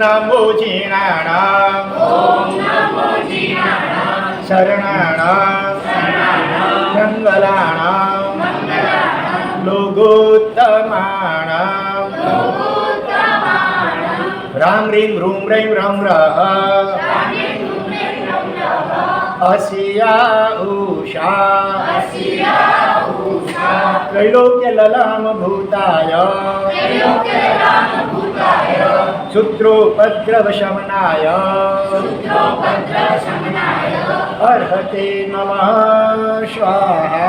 नमो जीर्णानां शरणानां मंगलानां लोकोत्तमानां राम ह्रीं रूं रैं रं रः अस्या उषा त्रैलोक्यललाम भूताय शत्रुपद्रवशमनाय अर्हते नमः स्वाहा।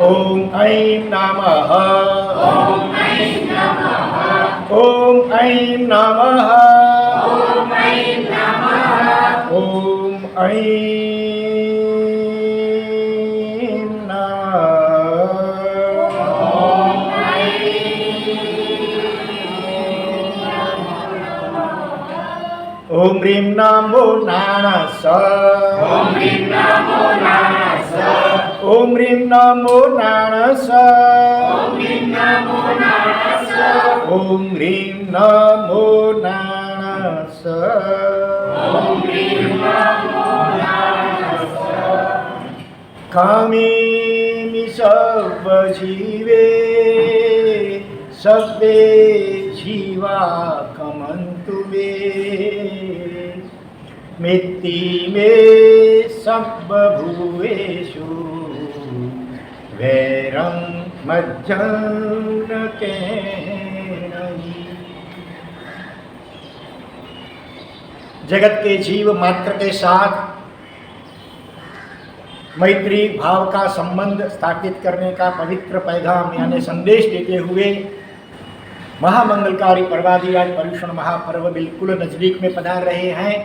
ॐ ऐं नमः ॐ ऐं नमः ॐ ऐं ॐ ह्रीं नमो नाणस ॐ ह्रीं नमो नाणस ॐ ह्रीं नमो नाणस कामेमि सर्वजीवे सर्वे जीवा कमन्तु मे मित्ति मे सर्वभूतेषु वैरं मध्यं न केनहि। जगत के जीव मात्र के साथ मैत्री भाव का संबंध स्थापित करने का पवित्र पैगाम यानी संदेश देते हुए महामंगलकारी पर्वाधिराज पर्युषण महापर्व बिल्कुल नजदीक में पधार रहे हैं।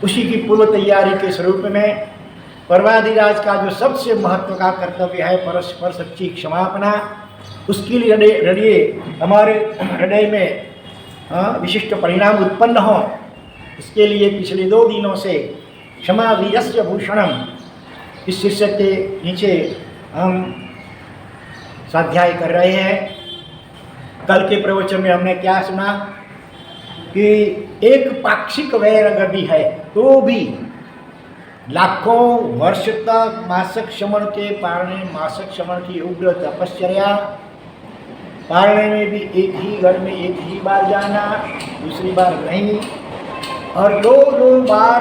उसी की पूर्व तैयारी के स्वरूप में पर्वाधिराज का जो सबसे महत्व का कर्तव्य है परस्पर सच्ची क्षमापना, उसके लिए रड़िए हमारे हृदय में विशिष्ट परिणाम उत्पन्न हो। इसके लिए पिछले 2 दिनों से क्षमा वीरस्य भूषणम इस शीर्षक के नीचे हम स्वाध्याय कर रहे हैं। कल के प्रवचन में हमने क्या सुना कि एक पाक्षिक वैर अगर भी है तो भी लाखों वर्ष तक मासक श्रवण के पारने मासक श्रवण की उग्र तपश्चर्या, पारने में भी एक ही घर में एक ही बार जाना, दूसरी बार नहीं, और 2 बार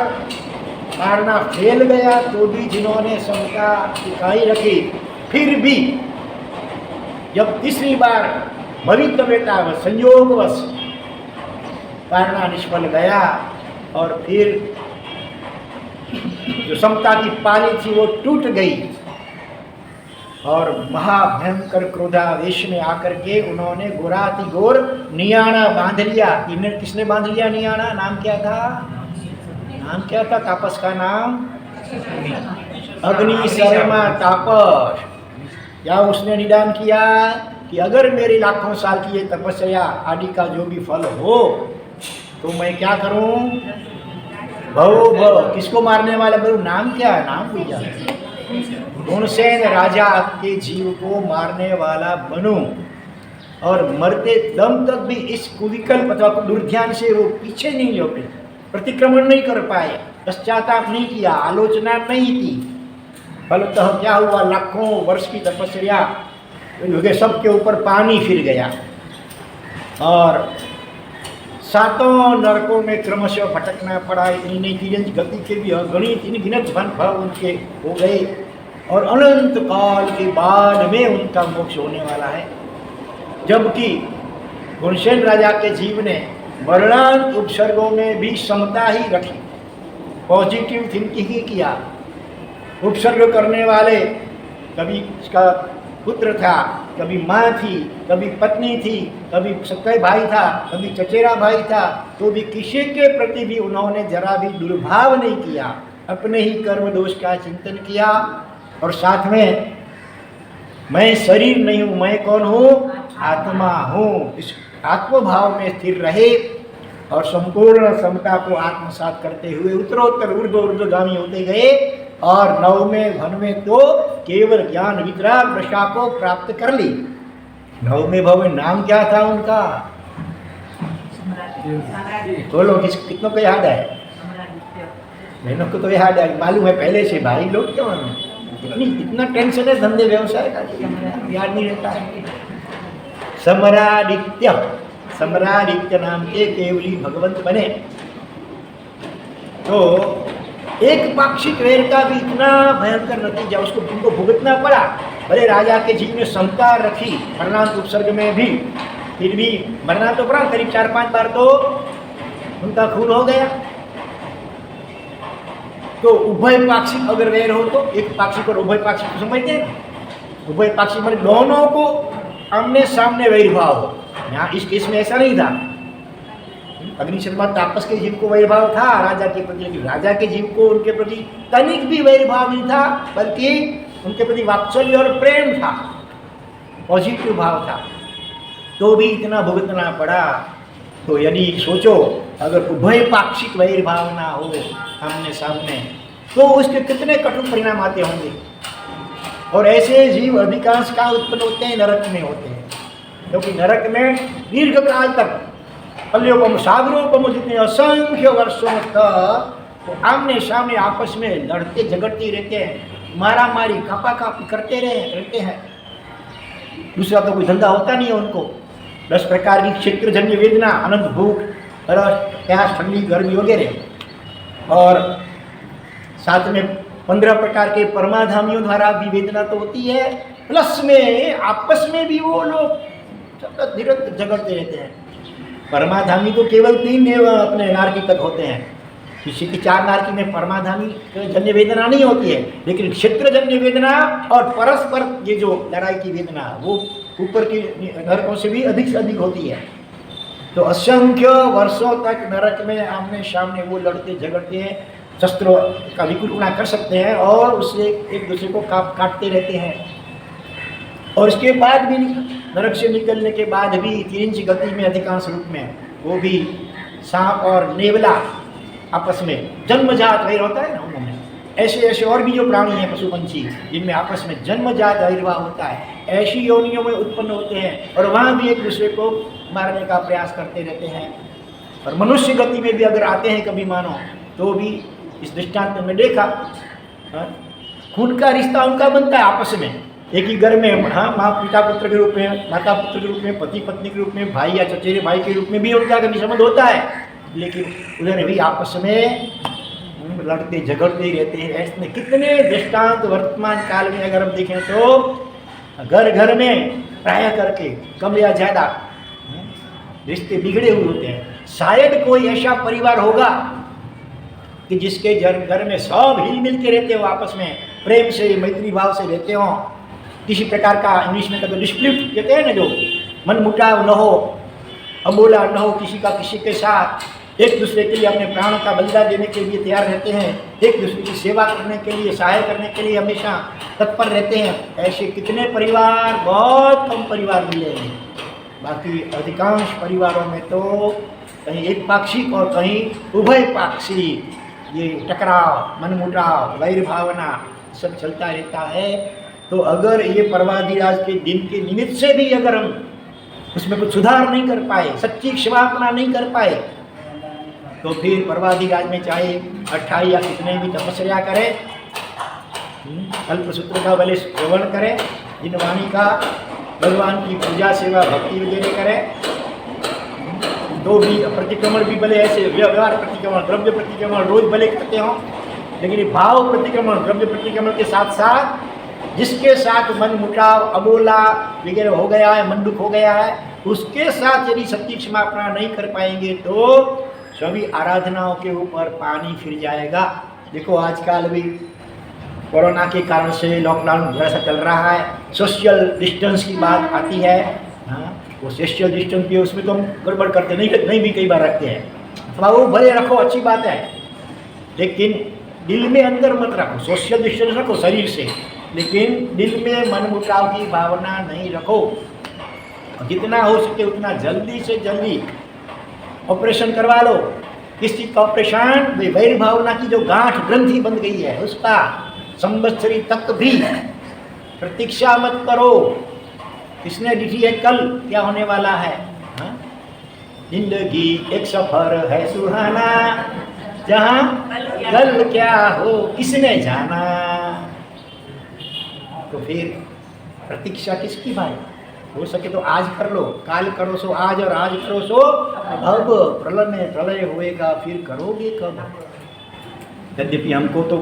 मारना फेल गया तो भी जिन्होंने समता टिकाई रखी, फिर भी जब तीसरी बार भवितव्यता संयोगवश मारना निष्फल गया और फिर जो समता की पाली थी वो टूट गई और महाभयंकर क्रोधावेश में आकर के उन्होंने गोराति गोर नियाणा बांध लिया। किसने बांध लिया नियाणा? नाम क्या था? तापस का नाम अग्नि शर्मा तापस। या उसने निदान किया कि अगर मेरे लाखों साल की ये तपस्या आदि का जो भी फल हो तो मैं क्या करूं? भव किसको मारने वाला बनूं? नाम क्या है? नाम भूल जाए। गुणसेन राजा के जीव को मारने वाला बनूं और मरते दम तक भी इस कुविकल्प अथवा दुर्ध्यान से वो पीछे नहीं लौटे, प्रतिक्रमण नहीं कर पाए, पश्चाताप नहीं किया, आलोचना नहीं की। फलतः क्या हुआ? लाखों वर्ष की तपस्या सबके ऊपर पानी फिर गया और 7 नरकों में क्रमशः भटकना पड़ा। इतनी गति के भी अगणित गिनत फल उनके हो गए और अनंत काल के बाद में उनका मोक्ष होने वाला है। जबकि गुणसेन राजा के जीव ने वर्णांत उपसर्गों में भी समता ही रखी, पॉजिटिव थिंकिंग ही किया। उपसर्ग करने वाले कभी इसका पुत्र था, कभी माँ थी, कभी पत्नी थी, कभी सक्का भाई था, कभी चचेरा भाई था, तो भी किसी के प्रति भी उन्होंने जरा भी दुर्भाव नहीं किया, अपने ही कर्म दोष का चिंतन किया। और साथ में मैं शरीर नहीं हूँ, मैं कौन हूँ? आत्मा हूँ। इस आत्मभाव में स्थिर रहे और संपूर्ण समता को आत्मसात करते हुए उत्तरोत्तर ऊर्ध्वगामी होते गए और 9वें 9वें तो केवल ज्ञान वितराग दशा को प्राप्त कर ली। नवमे भाव में नाम क्या था उनका? बोलो, कितनों को याद है? बहनों को तो याद है, मालूम है पहले से। भाई लोग क्यों इतना टेंशन है धंधे व्यवसाय का, याद नहीं रहता है। समरादित्य, समरादित्य नाम के केवली भगवंत बने। तो एक पाक्षिक वैर का भी इतना भयंकर नतीजा उसको उनको भुगतना पड़ा। भले राजा के जीव में समता रखी मरणांत उपसर्ग में भी, फिर भी मरना तो पड़ा। करीब 4-5 बार तो उनका खून हो गया। तो उभय पाक्षिक अगर वैर हो तो एक पाक्षिक और उभय पाक्षिक को समझते हैं। उभय पाक्षिक मतलब दोनों को आमने सामने वैरभाव हो। यहाँ इस केस में ऐसा नहीं था। अग्निशर्मा तापस के जीव को वैरभाव था राजा के प्रति, लेकिन राजा के जीव को उनके प्रति तनिक भी वैरभाव नहीं था, बल्कि उनके प्रति वात्सल्य और प्रेम था, पॉजिटिव भाव था। तो भी इतना भुगतना पड़ा। तो यदि सोचो अगर उभय पाक्षिक वैरभाव ना हो आमने सामने, तो उसके कितने कठोर परिणाम आते होंगे। और ऐसे जीव अधिकांश काल उत्पन्न होते हैं नरक में होते हैं, क्योंकि नरक में दीर्घ काल तक पल्योपम सागरोपम जितने असंख्य वर्षों तक तो आमने सामने आपस में लड़ते झगड़ते रहते हैं, मारा मारी कापा कापी करते रहते हैं। दूसरा तो कोई धंधा होता नहीं है उनको। 10 प्रकार की क्षेत्रजन्य वेदना, अनंत भूख, प्यास, ठंडी, गर्मी वगैरह, और साथ में 15 प्रकार के परमाधामियों द्वारा भी वेदना तो होती है, प्लस में आपस में भी वो लोग सतत निरंतर झगड़ते रहते हैं। परमाधामी तो केवल 3 अपने नारकी तक होते हैं, किसी की 4 नारकी में परमाधामी जन्य वेदना नहीं होती है, लेकिन क्षेत्र जन्य वेदना और परस्पर ये जो लड़ाई की वेदना वो ऊपर की नरकों से भी अधिक से अधिक होती है। तो असंख्य वर्षों तक नरक में आमने सामने वो लड़ते झगड़ते हैं, शस्त्रों का विकुलना कर सकते हैं और उससे एक दूसरे को काटते रहते हैं। और इसके बाद भी नरक से निकलने के बाद भी 3 इंच गति में अधिकांश रूप में वो भी सांप और नेवला आपस में जन्मजात वैर होता है ना उनमें, ऐसे ऐसे और भी जो प्राणी हैं पशु पंछी जिनमें आपस में जन्मजात वैरभाव होता है, ऐसी योनियों में उत्पन्न होते हैं और वहाँ भी एक दूसरे को मारने का प्रयास करते रहते हैं। और मनुष्य गति में भी अगर आते हैं कभी मानो तो भी इस दृष्टांत में देखा, खून का रिश्ता उनका बनता है आपस में, एक ही घर में, हाँ, माँ पिता पुत्र के रूप में, माता पुत्र के रूप में, पति पत्नी के रूप में, भाई या चचेरे भाई के रूप में भी उनका कभी संबंध होता है, लेकिन उधर भी आपस में लड़ते झगड़ते ही रहते हैं। ऐसे कितने दृष्टांत वर्तमान काल में अगर हम देखें तो घर घर में प्राय करके कम या ज़्यादा रिश्ते बिगड़े हुए होते हैं। शायद कोई ऐसा परिवार होगा कि जिसके घर में सब हिल मिल के रहते हो, आपस में प्रेम से मैत्री भाव से रहते हो, किसी प्रकार का इंग्लिश में कहते हो डिस्प्यूट कहते हैं ना, जो मन मुटाव न हो, अबोला न हो किसी का किसी के साथ, एक दूसरे के लिए अपने प्राणों का बलिदान देने के लिए तैयार रहते हैं, एक दूसरे की सेवा करने के लिए, सहाय करने के लिए हमेशा तत्पर रहते हैं। ऐसे कितने परिवार, बहुत कम परिवार मिले हैं। बाकी अधिकांश परिवारों में तो कहीं एक पाक्षिक और कहीं उभय पाक्षिक ये टकराव, मनमुटाव, वैर भावना सब चलता रहता है। तो अगर ये परवादिराज के दिन के निमित्त से भी अगर हम उसमें कुछ सुधार नहीं कर पाए, सच्ची क्षमापना नहीं कर पाए, तो फिर परवादिराज में चाहे 28 या कितने भी तपस्या करें, कल्पसूत्र का भले श्रवण करें, जिन वाणी का भगवान की पूजा सेवा भक्ति वगैरह करें, तो भी प्रतिक्रमण भी भले ऐसे व्यवहार प्रतिक्रमण, द्रव्य प्रतिक्रमण रोज भले करते हों, लेकिन भाव प्रतिक्रमण, द्रव्य प्रतिक्रमण के साथ साथ जिसके साथ मन मुटाव, अबोला वगैरह हो गया है, मन दुख हो गया है, उसके साथ यदि सच्ची क्षमापना नहीं कर पाएंगे तो सभी आराधनाओं के ऊपर पानी फिर जाएगा। देखो आजकल भी कोरोना के कारण से लॉकडाउन जैसा चल रहा है, सोशल डिस्टेंस की बात आती है। हाँ, वो सोशल डिस्टेंस भी उसमें तो हम गड़बड़ करते नहीं भी कई बार रखते हैं, अथवा वो भले रखो अच्छी बात है, लेकिन दिल में अंदर मत रखो। सोशल डिस्टेंस रखो शरीर से, लेकिन दिल में मनमुटाव की भावना नहीं रखो। जितना हो सके उतना जल्दी से जल्दी ऑपरेशन करवा लो। किस चीज़ का ऑपरेशन? वैर भावना की जो गांठ ग्रंथि बन गई है उसका संवत्सरी तक भी प्रतीक्षा मत करो। किसने लिखी है कल क्या होने वाला है? हाँ? जिंदगी एक सफर है सुहाना, जहाँ कल क्या हो किसने जाना। तो फिर प्रतीक्षा किसकी भाई? हो सके तो आज कर लो, काल करो सो आज, और आज करो सो अब। प्रलय होएगा फिर करोगे कब? यद्यपि हमको तो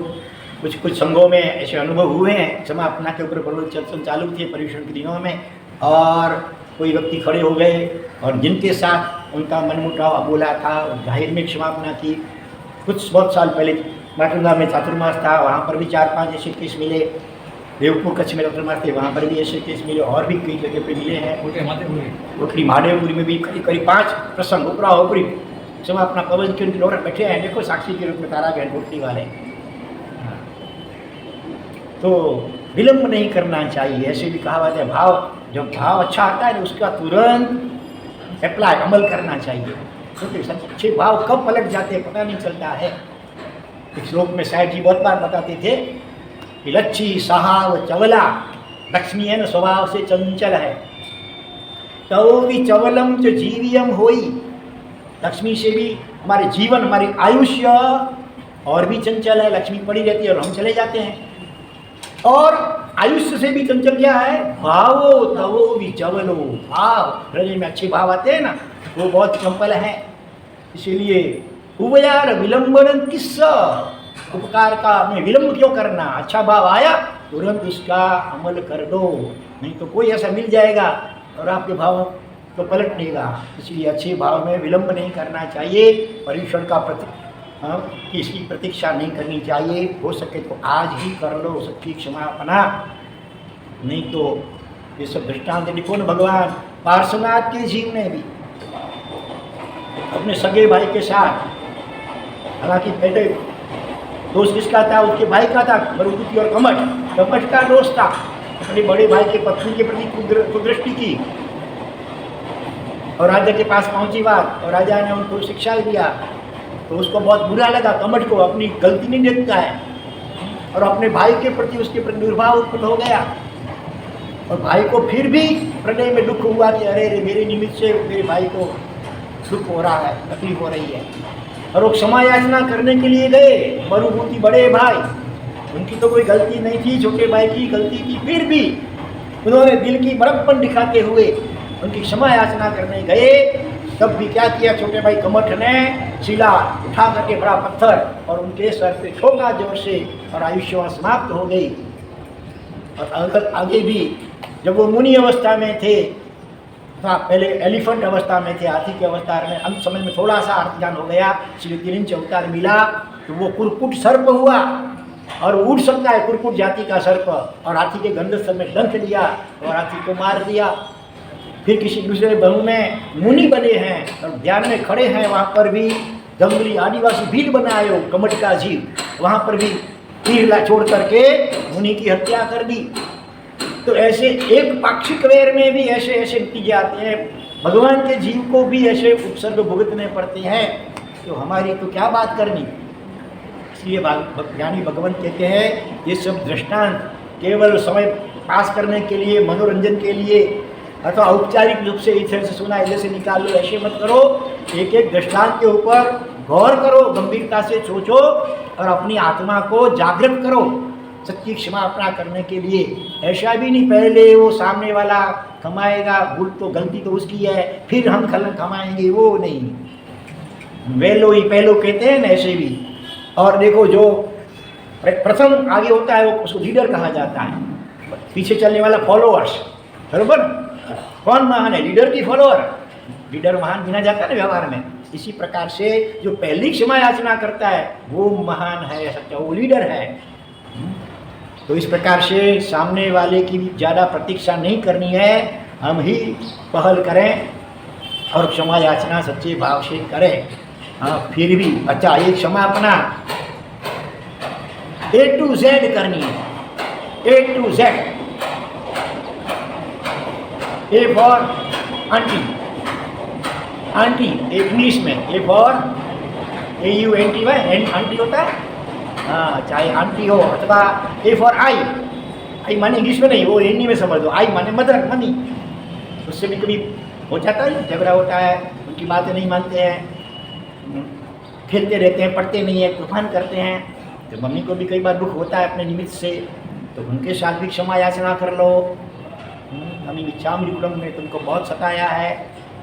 कुछ संघों में ऐसे अनुभव हुए हैं, समापना के ऊपर प्रवचन चालू थे पर्यूषण के दिनों में, और कोई व्यक्ति खड़े हो गए और जिनके साथ उनका मनमुटाव बोला था, जाहिर में क्षमापना की। कुछ बहुत साल पहले माटुंगा में चातुर्मास था, वहाँ पर भी 4-5 ऐसे केस मिले। देवपुर कच्छ में चातुर्मास थे, वहाँ पर भी ऐसे केस मिले, और भी कई जगह पे मिले हैं। उठड़ी महादेवपुरी में भी करीब 5 प्रसंग उपरा उपरी समापना कवच के उनके लोग बैठे हैं, देखो साक्षी के रूप में तारा गए उठड़ी वाले। तो विलंब नहीं करना चाहिए। ऐसे भी कहावत है, भाव जब भाव अच्छा आता है तो उसका तुरंत अप्लाई अमल करना चाहिए, क्योंकि अच्छे भाव कब पलट जाते हैं पता नहीं चलता है। एक श्लोक में शायद जी बहुत बार बताते थे कि लच्छी सहाव चवला लक्ष्मी है न स्वभाव से चंचल है, तो भी चवलम च जीवियम होई। लक्ष्मी से भी हमारे जीवन हमारी आयुष्य और भी चंचल है, लक्ष्मी पड़ी रहती है और हम चले जाते हैं। और आयुष्य से भी चंचल क्या है? भावो तवो भी चवलो। भाव हृदय में अच्छे भाव आते हैं ना, वो बहुत चंपल है। इसीलिए उबयार विलंबन किस्सा, उपकार का में विलंब क्यों करना? अच्छा भाव आया तुरंत उसका अमल कर दो, नहीं तो कोई ऐसा मिल जाएगा और आपके भाव तो पलट देगा। इसलिए अच्छे भाव में विलंब नहीं करना चाहिए। पर्यूषण का कि इसकी प्रतीक्षा नहीं करनी चाहिए। हो सके तो आज ही कर लो सच्ची क्षमापना, नहीं तो ये सब दृष्टांत लिखो न। भगवान पार्श्वनाथ के जीव ने भी अपने सगे भाई के साथ, हालांकि पहले दोष किसका था? उसके भाई का था, मरुदुति और कमठ का दोष था। अपने बड़े भाई के पत्नी के प्रति कुदृष्टि की और राजा के पास पहुंची बात, और राजा ने उनको शिक्षा दिया तो उसको बहुत बुरा लगा। कमठ को अपनी गलती नहीं देखता है और अपने भाई के प्रति उसके प्रति दुर्भाव उत्पन्न हो गया, और भाई को फिर भी हृदय में दुख हुआ कि अरे रे मेरे निमित्त से मेरे भाई को दुख हो रहा है, तकलीफ हो रही है। और वो क्षमा याचना करने के लिए गए। मरुभूति बड़े भाई, उनकी तो कोई गलती नहीं थी, छोटे भाई की गलती थी, फिर भी उन्होंने दिल की बड़प्पन दिखाते हुए उनकी क्षमा याचना करने गए। तब भी क्या किया छोटे भाई कमठ ने? शिला उठा करके बड़ा पत्थर और उनके सर पे ठोका जोर से, और आयुष्य वहाँ समाप्त हो गई। और आगे भी जब वो मुनि अवस्था में थे, पहले एलिफेंट अवस्था में थे, हाथी की अवस्था में, अंत समय में थोड़ा सा अर्थ हो गया, श्री 3 इंच अवतार मिला तो वो कुरकुट सर्प हुआ, और उड़ सकता है कुरकुट जाति का सर्प, और हाथी के गंध में डंक लिया और हाथी को मार दिया। फिर किसी दूसरे बनु में मुनि बने हैं और ध्यान में खड़े हैं, वहाँ पर भी जंगली आदिवासी भीड़ बनाए हो कमठ का जीव, वहाँ पर भी तीर छोड़ करके मुनि की हत्या कर दी। तो ऐसे एक पाक्षिक वैर में भी ऐसे ऐसे नतीजे आते हैं। भगवान के जीव को भी ऐसे उपसर्ग भुगतने पड़ते हैं, तो हमारी तो क्या बात करनी। इसलिए ज्ञानी भगवान कहते हैं ये सब दृष्टांत केवल समय पास करने के लिए, मनोरंजन के लिए, अथवा औपचारिक रूप से इधर से सुना इधर से निकाल लो, ऐसे मत करो। एक एक दृष्टांत के ऊपर गौर करो, गंभीरता से सोचो और अपनी आत्मा को जागृत करो सच्ची क्षमापना करने के लिए। ऐसा भी नहीं पहले वो सामने वाला कमाएगा, भूल तो गलती तो उसकी है, फिर हम कमाएंगे, वो नहीं। वेलो ही पहलो कहते हैं ना, ऐसे भी। और देखो जो प्रथम आगे होता है वो उसको लीडर कहा जाता है, पीछे चलने वाला फॉलोअर्स। बरोबर? कौन महान है? लीडर की फॉलोअर। लीडर महान गिना जाता है ना व्यवहार में। इसी प्रकार से जो पहली क्षमा याचना करता है वो महान है, सच्चा वो लीडर है। तो इस प्रकार से सामने वाले की भी ज़्यादा प्रतीक्षा नहीं करनी है, हम ही पहल करें और क्षमा याचना सच्चे भाव से करें। हाँ, फिर भी अच्छा ये क्षमापना A to Z करनी है, A to Z। A for aunty, aunty English में A फॉर AUNTY आंटी होता है। हाँ, चाहे आंटी हो अथवा A फॉर आई माने इंग्लिश में नहीं, वो हिंदी में समझ दो। आई माने मदर, मनी। उससे भी कभी हो जाता है, झगड़ा होता है, उनकी बातें नहीं मानते हैं, खेलते रहते हैं, पढ़ते नहीं है, तूफान करते हैं, तो मम्मी को भी कई बार दुख होता है अपने निमित्त से, तो उनके साथ भी क्षमा याचना कर लो। मम्मी मिच्छामि दुक्कडम में तुमको बहुत सताया है,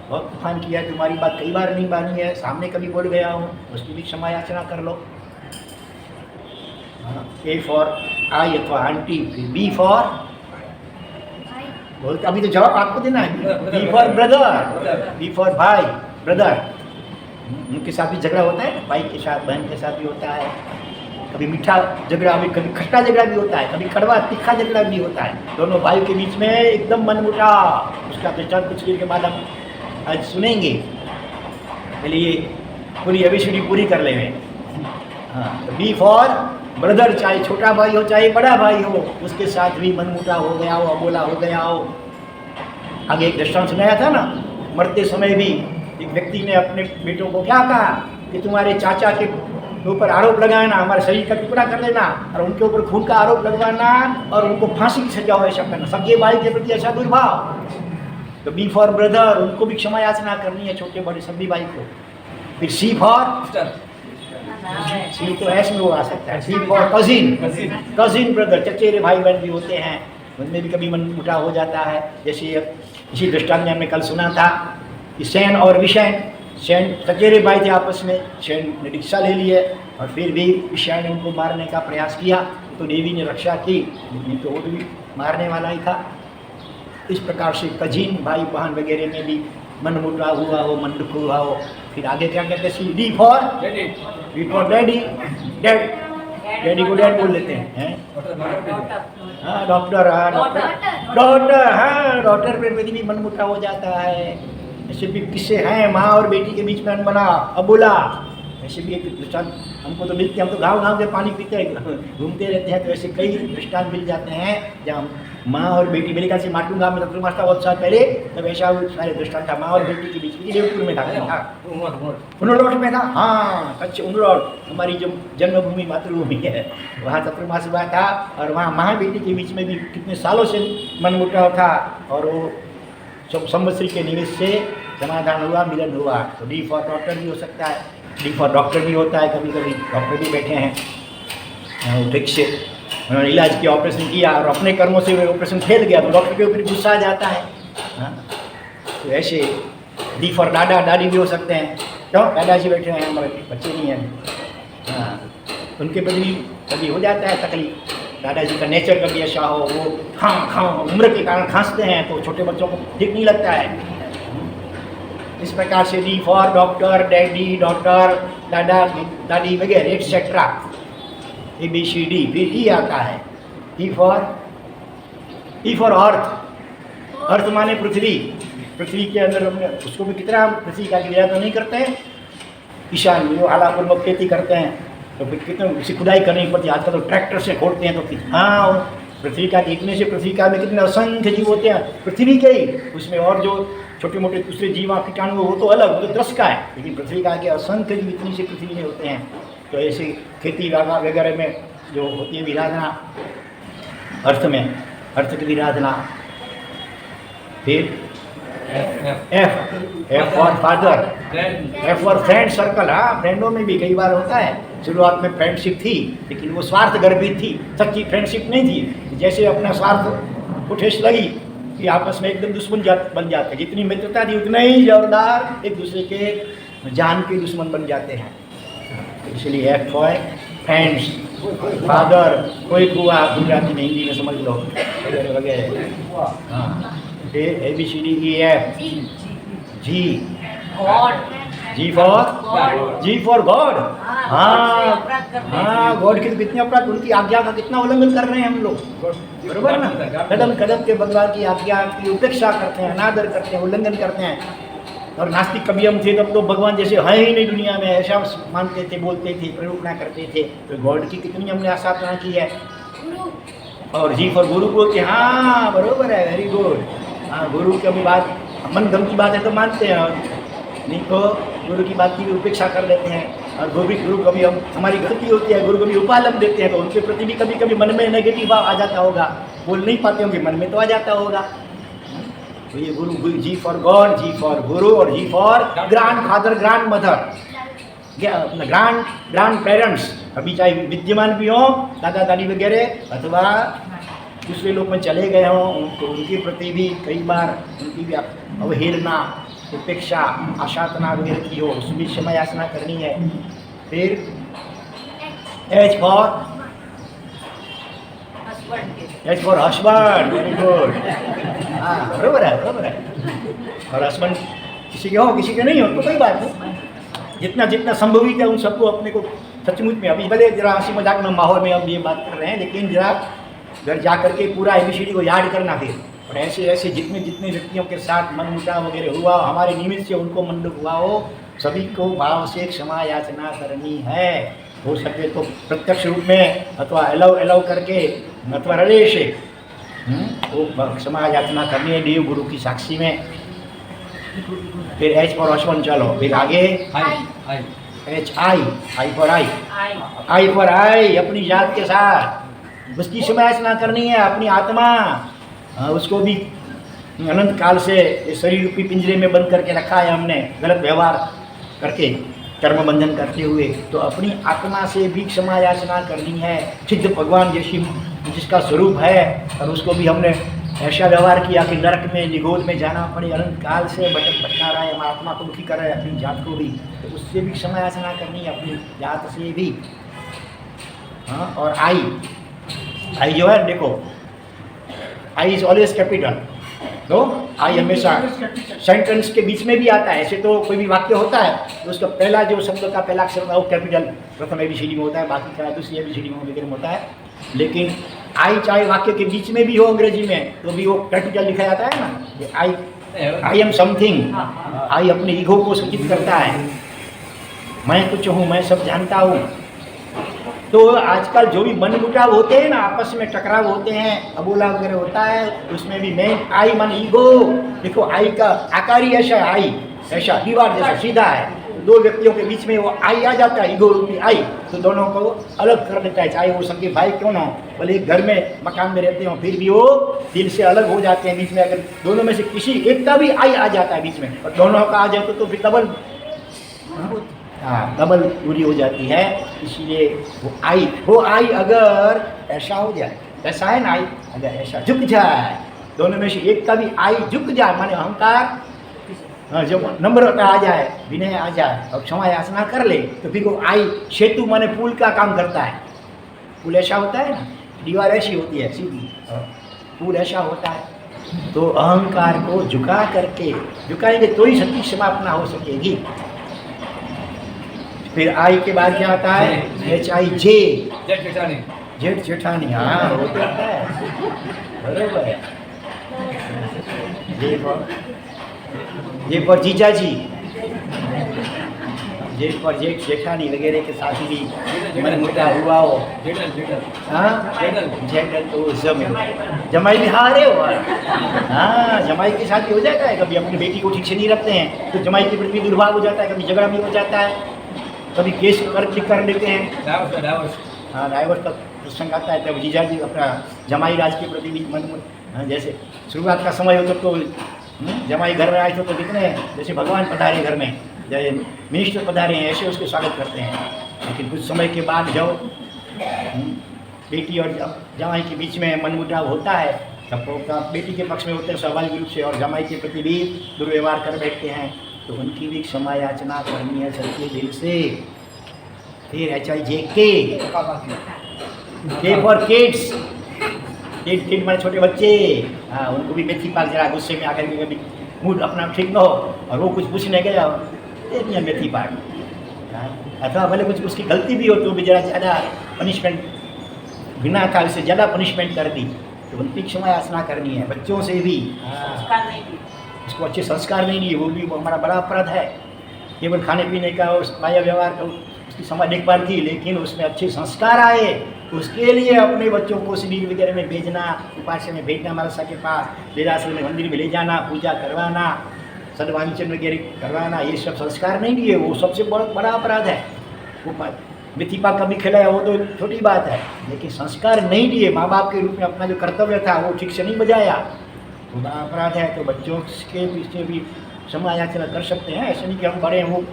बहुत तूफान किया है, तुम्हारी बात कई बार नहीं मानी है, सामने कभी बोल गया हूँ, उसकी भी क्षमा याचना कर लो। ए फॉर आई अथवा आंटी, बी फॉर बोलते, अभी तो जवाब आपको देना है। B for brother, B for भाई, ब्रदर। उनके साथ भी झगड़ा होता है, भाई के साथ, बहन के साथ भी होता है, कभी मीठा झगड़ा भी, कभी खट्टा झगड़ा भी होता है, कभी कड़वा तीखा झगड़ा भी होता है, दोनों भाई के बीच में एकदम मनमुटाव। उसका दृष्टांत कुछ देर के बाद हम आज सुनेंगे। चलिए पूरी एबीसीडी पूरी कर लेंगे। हाँ, तो बी फॉर ब्रदर, चाहे छोटा भाई हो चाहे बड़ा भाई हो, उसके साथ भी मनमुटाव हो गया हो, अबोला हो गया हो। आगे एक दृष्टांत सुनाया था ना, मरते समय भी एक व्यक्ति ने अपने बेटों को क्या कहा कि तुम्हारे चाचा के ऊपर आरोप लगाना, हमारे शरीर का टुकड़ा कर देना और उनके ऊपर खून का आरोप लगवाना और उनको फांसी की सजा हो, ऐसा करना, सगे भाई के प्रति ऐसा दुर्भाव। तो बी फॉर ब्रदर, उनको भी क्षमा याचना करनी है, छोटे बड़े सभी भाई को। फिर सी फॉर, सी तो एस में वो आ सकता है, सी फॉर कजिन, कजिन ब्रदर, चचेरे भाई बहन भी होते हैं, उनमें भी कभी मनमुटाव हो जाता है। जैसे इसी दृष्टांत में हमने कल सुना था कि सैन और विषैन, सैन चचेरे भाई थे आपस में, सैन ने दीक्षा ले ली है और फिर भी विषैन ने उनको मारने का प्रयास किया, तो देवी ने रक्षा की, नहीं तो वो भी मारने वाला ही था। इस प्रकार से कजिन भाई बहन वगैरह में भी मनमुटाव हुआ हो, मन दुख हुआ हो। फिर आगे क्या कहते हैं, D for daddy, dad, daddy को डैड बोल लेते हैं, हाँ डॉक्टर, हाँ डॉक्टर, हाँ डॉक्टर पे भी मनमुटाव हो जाता है। ऐसे भी किस्से हैं, माँ और बेटी के बीच में अनबना, अबोला, ऐसे भी एक दृष्टांत हमको तो मिलते हैं, हम तो गाँव के पानी पीते हैं, घूमते रहते हैं, तो ऐसे कई दृष्टांत मिल जाते हैं जहाँ माँ और बेटी, मेरे ख्याल से माटू गाँव में चतुर्मास था बहुत साल पहले, तब ऐसा सारे दृष्टांत था, माँ और बेटी के बीच में, देवपुर में था, उन्नौर में था, हाँ कच्छ उन्नौर, हमारी जो जन्मभूमि मातृभूमि है, वहाँ चतुर्मास हुआ था और वहाँ माँ बेटी के बीच में भी कितने सालों से मनमुटाव था और वो सब संवत्सरी के निवेश से समाधान हुआ, मिलन हुआ। तो डी फॉर डॉक्टर भी हो सकता है, डी फॉर डॉक्टर भी होता है, कभी कभी डॉक्टर भी बैठे हैं, ठीक से उन्होंने इलाज किया, ऑपरेशन किया और अपने कर्मों से वो ऑपरेशन फेल गया तो डॉक्टर के ऊपर गुस्सा आ जाता है। हाँ, तो ऐसे डी फॉर दादा, दादी भी हो सकते हैं, क्यों दादाजी बैठे हैं, हमारे बच्चे नहीं हैं। हाँ, उनके प्रति भी कभी हो जाता है तकलीफ, दादाजी का नेचर कभी ऐसा हो, वो खां उम्र के कारण खांसते हैं तो छोटे बच्चों को ठीक नहीं लगता है। इस प्रकार से D for doctor, daddy, daughter, दादा, दादी वगैरह एक्सेट्रा, ABCD। फिर ई आता है, ई फॉर अर्थ, अर्थ माने पृथ्वी, पृथ्वी के अंदर हमने उसको भी कितना पृथ्वी का क्रिया तो नहीं करते हैं, किसान जो आलापूर्वक खेती करते हैं तो फिर कितने उसी खुदाई करनी पड़ती है, आजकल तो ट्रैक्टर से खोदते हैं, तो हाँ पृथ्वी का देखने से पृथ्वी का में कितने असंख्य जीव होते हैं पृथ्वी के ही, उसमें और जो छोटे मोटे दूसरे जीवा कीटाणु वो तो अलग, वो तो दृश्य का है, लेकिन पृथ्वी का आगे असंख्य जीव इतनी से पृथ्वी में होते हैं। तो ऐसे खेती वगैरह में जो होती है विराधना, अर्थ में अर्थ की विराधना। फिर F for father, F for friend circle, हाँ फ्रेंडों में भी कई बार होता है, शुरुआत में फ्रेंडशिप थी लेकिन वो स्वार्थ गर्भित थी, सच्ची फ्रेंडशिप नहीं थी, जैसे अपना स्वार्थ को ठेस लगी कि आपस में एकदम दुश्मन बन जाते, जितनी मित्रता थी उतना ही जोरदार एक दूसरे के जान के दुश्मन बन जाते हैं। इसलिए एफ फॉर फ्रेंड्स, फादर, कोई हुआ गुजराती में हिंदी में समझ लो वगैरह वगैरह। हाँ, फिर ABCDEF, G, G for God, हाँ गॉड के कितने अपराध, उनकी आज्ञा का कितना उल्लंघन कर रहे हैं हम लोग, बरोबर ना, कदम कदम के भगवान की आज्ञा की उपेक्षा करते हैं, अनादर करते हैं, उल्लंघन करते हैं। और नास्तिक कभी हम थे तब तो भगवान जैसे है ही नहीं दुनिया में, ऐसा मानते थे, बोलते थे, प्रयोगना करते थे, तो गॉड की कितनी हमने आसाधना की है। और जी फॉर गुरु बोलते, हाँ बरोबर है, वेरी गुड, हाँ गुरु की अभी बात मन गम की बात है तो मानते हैं, और नहीं तो गुरु की बात की भी उपेक्षा कर लेते हैं। और गुरु कभी हम हमारी गलती होती है, गुरु कभी उपालम देते हैं तो उनके प्रति भी कभी कभी मन में नेगेटिव भाव आ जाता होगा, बोल नहीं पाते होंगे मन में तो आ जाता होगा। तो ये गुरु, G for God, G for guru और G for grandfather, grandmother, grandparents, अभी चाहे विद्यमान भी हो, दादा दादी वगैरह, अथवा दूसरे लोग में चले गए हों, उनको उनके प्रति भी कई बार उनकी भी अवहेलना, उपेक्षा, आशातना वगैरह की हो, उसमें क्षमा याचना करनी है। फिर H for husband, very good, हाँ बरोबर है, बरोबर है। और हस्बैंड किसी के हो किसी के नहीं हो तो कोई बात नहीं, जितना जितना संभवित है उन सबको अपने को सचमुच में, अभी भले जरा हंसी मजाक में माहौल में हम ये बात कर रहे हैं, लेकिन जरा घर जा करके पूरा ABCD को याद करना फिर, और ऐसे ऐसे जितने जितने व्यक्तियों के साथ मनमुटाव वगैरह हुआ, हमारे निमित्त से उनको मन दुख हुआ हो, सभी को भाव से क्षमा याचना करनी है। हो सके तो प्रत्यक्ष रूप में अथवा अलाउ करके अथवा हृदय से तो क्षमा याचना करनी है देव गुरु की साक्षी में। फिर एच फॉर हस्बैंड, चलो फिर आगे एच आई फॉर आई, अपनी जात के साथ उसकी क्षमा याचना करनी है। अपनी आत्मा, उसको भी अनंत काल से इस शरीर रूपी पिंजरे में बंद करके रखा है हमने, गलत व्यवहार करके, कर्म बंधन करते हुए, तो अपनी आत्मा से भी क्षमा याचना करनी है। सिद्ध भगवान जैसी जिसका स्वरूप है, और उसको भी हमने ऐसा व्यवहार किया कि नरक में निगोद में जाना पड़े, अनंत काल से भटका रहा है, हमारा आत्मा को दुखी कर रहा है, अपनी जात को भी, तो उससे भी क्षमा याचना करनी है, अपनी जात से भी। हाँ, और आई जो है, देखो आई इज ऑलवेज कैपिटल, तो आई हमेशा सेंटेंस के बीच में भी आता है। ऐसे तो कोई भी वाक्य होता है तो उसका पहला जो शब्द का पहला अक्षर होता है वो कैपिटल प्रथम ABCD में होता है, बाकी का दूसरी ABCD में वगैरह होता है। लेकिन आई चाहे वाक्य के बीच में भी हो अंग्रेजी में तो भी वो कैपिटल लिखा जाता है ना। आई एम समथिंग, आई अपने ईगो को सूचित करता है, मैं कुछ हूँ, मैं सब जानता हूँ। तो आजकल जो भी मनमुटाव होते हैं ना, आपस में टकराव होते हैं, अबोला वगैरह होता है, उसमें भी मेन आई मन ईगो। देखो आई का आकार ही ऐसा है, आई ऐसा दीवार जैसा सीधा है, दो व्यक्तियों के बीच में वो आई आ जाता है, ईगो रूपी आई, तो दोनों को अलग कर देता है। चाहे वो सबके भाई क्यों ना हो, भले एक घर में मकान में रहते हो, फिर भी वो दिल से अलग हो जाते हैं। बीच में अगर दोनों में से किसी एक का भी आई आ जाता है बीच में, और दोनों का आ जाए तो फिर डबल, हाँ डबल पूरी हो जाती है। इसीलिए वो आई अगर ऐसा हो जाए, ऐसा है ना, आई अगर ऐसा झुक जाए, दोनों में से एक का भी आई झुक जाए, माने अहंकार जब नम्रता आ जाए, विनय आ जाए और क्षमा याचना कर ले, तो फिर वो आई सेतु माने पुल का काम करता है। पुल ऐसा होता है ना, दीवार ऐसी होती है सीधी, पुल ऐसा होता है, तो अहंकार को झुका करके, झुकाएंगे तो ही सच्ची क्षमापना हो सकेगी। फिर आई के बाद क्या आता है, HI जेठ जेठानी, हाँ वो तो आता है, बराबर है। जे पर जीजाजी, जे पर जेठ जेठानी वगैरह के साथ भी मन मुद्दा हुआ हो, हाँ जेठल तो जमाई भी हारे हो, हाँ जमाई के साथ भी हो जाता है। कभी अपनी बेटी को ठीक से नहीं रखते हैं तो जमाई के प्रति दुर्भाव हो जाता है, कभी झगड़ा भी हो जाता है, कभी केस कर लेते हैं, हाँ डाइवर्स का प्रसंग आता है, तब जीजा जी अपना जमाई राज के प्रति भी मन, जैसे शुरुआत का समय हो तो जमाई घर में आए तो कितने जैसे भगवान पधारे घर में, जैसे मिनिस्टर पधारे हैं ऐसे उसके स्वागत करते हैं। लेकिन कुछ समय के बाद जब बेटी और जमाई के बीच में मनमुटाव होता है, तब बेटी के पक्ष में होते हैं स्वाभाविक रूप से, और जमाई के प्रति भी दुर्व्यवहार कर बैठते हैं, तो उनकी भी क्षमा याचना करनी है सच्चे दिल से। फिर HIJK फॉर किड्स, किड माने छोटे बच्चे, हाँ उनको भी मेथी पाक जरा गुस्से में आकर के कभी मूड अपना ठीक न हो और वो कुछ पूछने गया, दे दिया मेथी पाक, अथवा भले कुछ उसकी गलती भी हो तो भी जरा ज़्यादा पनिशमेंट, बिना काल से ज़्यादा पनिशमेंट कर दी, तो उनकी क्षमा याचना करनी है। बच्चों से भी उसको अच्छे संस्कार नहीं दिए, वो भी हमारा बड़ा अपराध है। केवल खाने पीने का उस माया व्यवहार का उसकी समाज देखभाल की, लेकिन उसमें अच्छे संस्कार आए, उसके लिए अपने बच्चों को शिविर वगैरह में भेजना, उपास्य में भेजना, मदरसा के पास, वेदाश्रम में, मंदिर में ले जाना, पूजा करवाना, सदवांचन वगैरह करवाना, ये सब संस्कार नहीं दिए, वो सबसे बड़ा अपराध है। वो मिथी पाक कभी खिलाया वो तो छोटी बात है, लेकिन संस्कार नहीं दिए, माँ बाप के रूप में अपना जो कर्तव्य था वो ठीक से नहीं बजाया, वो बड़ा अपराध है, तो बच्चों के पीछे भी क्षमा याचना कर सकते हैं। ऐसे नहीं कि हम बड़े हैं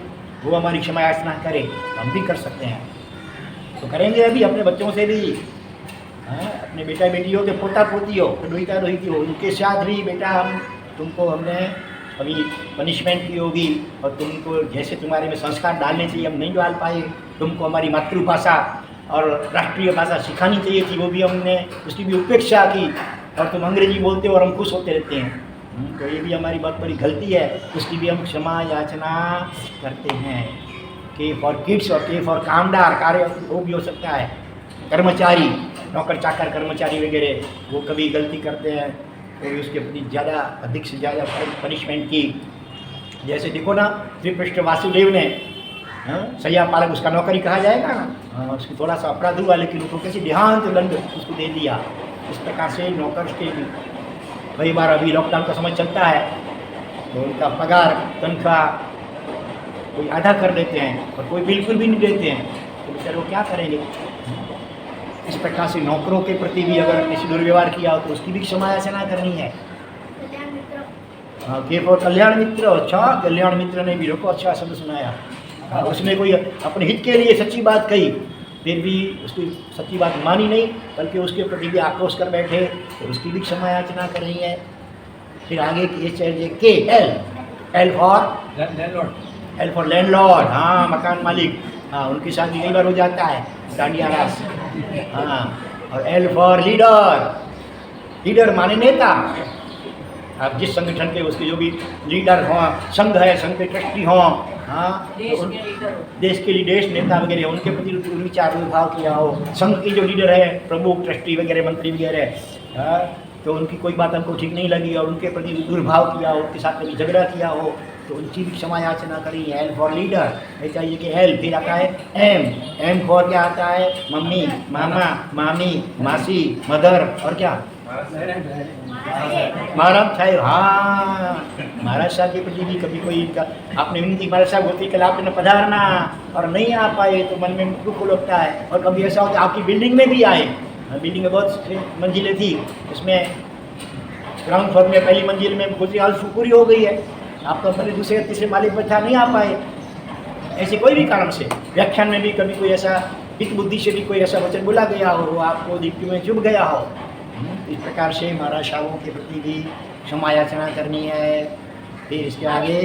वो हमारी क्षमा याचना करें, हम भी कर सकते हैं, तो करेंगे अभी अपने बच्चों से भी। अपने बेटा बेटी हो के पोता पोती हो, रोहिता रोहिती हो, उनके साथ भी बेटा हमने अभी पनिशमेंट की होगी, और तुमको जैसे तुम्हारे में संस्कार डालने चाहिए हम नहीं डाल पाए, तुमको हमारी मातृभाषा और राष्ट्रीय भाषा सिखानी चाहिए थी, वो भी हमने उसकी भी उपेक्षा की, और तुम अंग्रेजी बोलते हो और हम खुश होते रहते हैं। तो ये भी हमारी बहुत बड़ी गलती है, उसकी भी हम क्षमा याचना करते हैं। के फॉर किड्स और के फॉर कामदार, कार्य वो भी हो सकता है, कर्मचारी, नौकर चाकर कर्मचारी वगैरह, वो कभी गलती करते हैं तो उसके प्रति ज़्यादा अधिक से ज़्यादा पनिशमेंट की। जैसे देखो ना, श्रीकृष्ण वासुदेव ने सैया पालक उसका नौकरी कहा जाएगा ना, उसकी थोड़ा सा अपराध हुआ लेकिन उसको कैसे देहांत दंड उसको दे दिया। इस प्रकार से नौकर के कई बार अभी लॉकडाउन का समय चलता है तो उनका पगार तनख्वाह कोई आधा कर देते हैं और कोई बिल्कुल भी नहीं देते हैं, तो बेचारे वो क्या करेंगे। इस प्रकार से नौकरों के प्रति भी अगर किसी दुर्व्यवहार किया हो तो उसकी भी क्षमा याचना करनी है। के फॉर कल्याण मित्र, अच्छा कल्याण मित्र ने भी रोको, अच्छा शब्द सुनाया। उसने कोई अपने हित के लिए सच्ची बात कही, फिर भी उसकी सच्ची बात मानी नहीं बल्कि उसके प्रति भी आक्रोश कर बैठे, तो उसकी भी क्षमा याचना करनी है। फिर आगे के एल फॉर लैंडलॉर्ड, हाँ मकान मालिक, हाँ उनके साथ भी कई बार हो जाता है डांडिया रास। हाँ, और एल फॉर लीडर, लीडर माने नेता। आप जिस संगठन के उसके जो भी लीडर हों, संघ है संघ के ट्रस्टी हों, हाँ देश के लिए देश नेता वगैरह उनके प्रति विचार विभाव किया हो, संघ के जो लीडर है प्रमुख ट्रस्टी वगैरह मंत्री वगैरह, तो उनकी कोई बात हमको ठीक नहीं लगी और उनके प्रति दुर्भाव किया हो, उनके साथ कभी झगड़ा किया हो, तो उनकी भी क्षमा याचना करी। एल फॉर लीडर, ऐसा चाहिए कि एल, फिर आता है एम फॉर क्या आता है, मम्मी मामा मामी मासी मदर, और क्या महाराज साहब। हाँ, महाराज साहब के प्रति भी कभी कोई आपने विनती महाराज साहब होती कल आपने पधारना और नहीं आ पाए तो मन में दुख लगता है। और कभी ऐसा होता है आपकी बिल्डिंग में भी आए, बिल्डिंग में बहुत मंजिलें थी, उसमें ग्राउंड फ्लोर में पहली मंजिल में कुछ हाल पूरी हो गई है, आप तो पहले दूसरे तीसरे मालिक पर था, नहीं आ पाए, ऐसे कोई भी कारण से व्याख्यान में भी कभी कोई ऐसा हित बुद्धि से भी कोई ऐसा वचन बोला गया हो, वो आपको दीप्ति में चुभ गया हो, इस प्रकार से महाराज साहबों के प्रति भी क्षमा याचना करनी है। फिर इसके आगे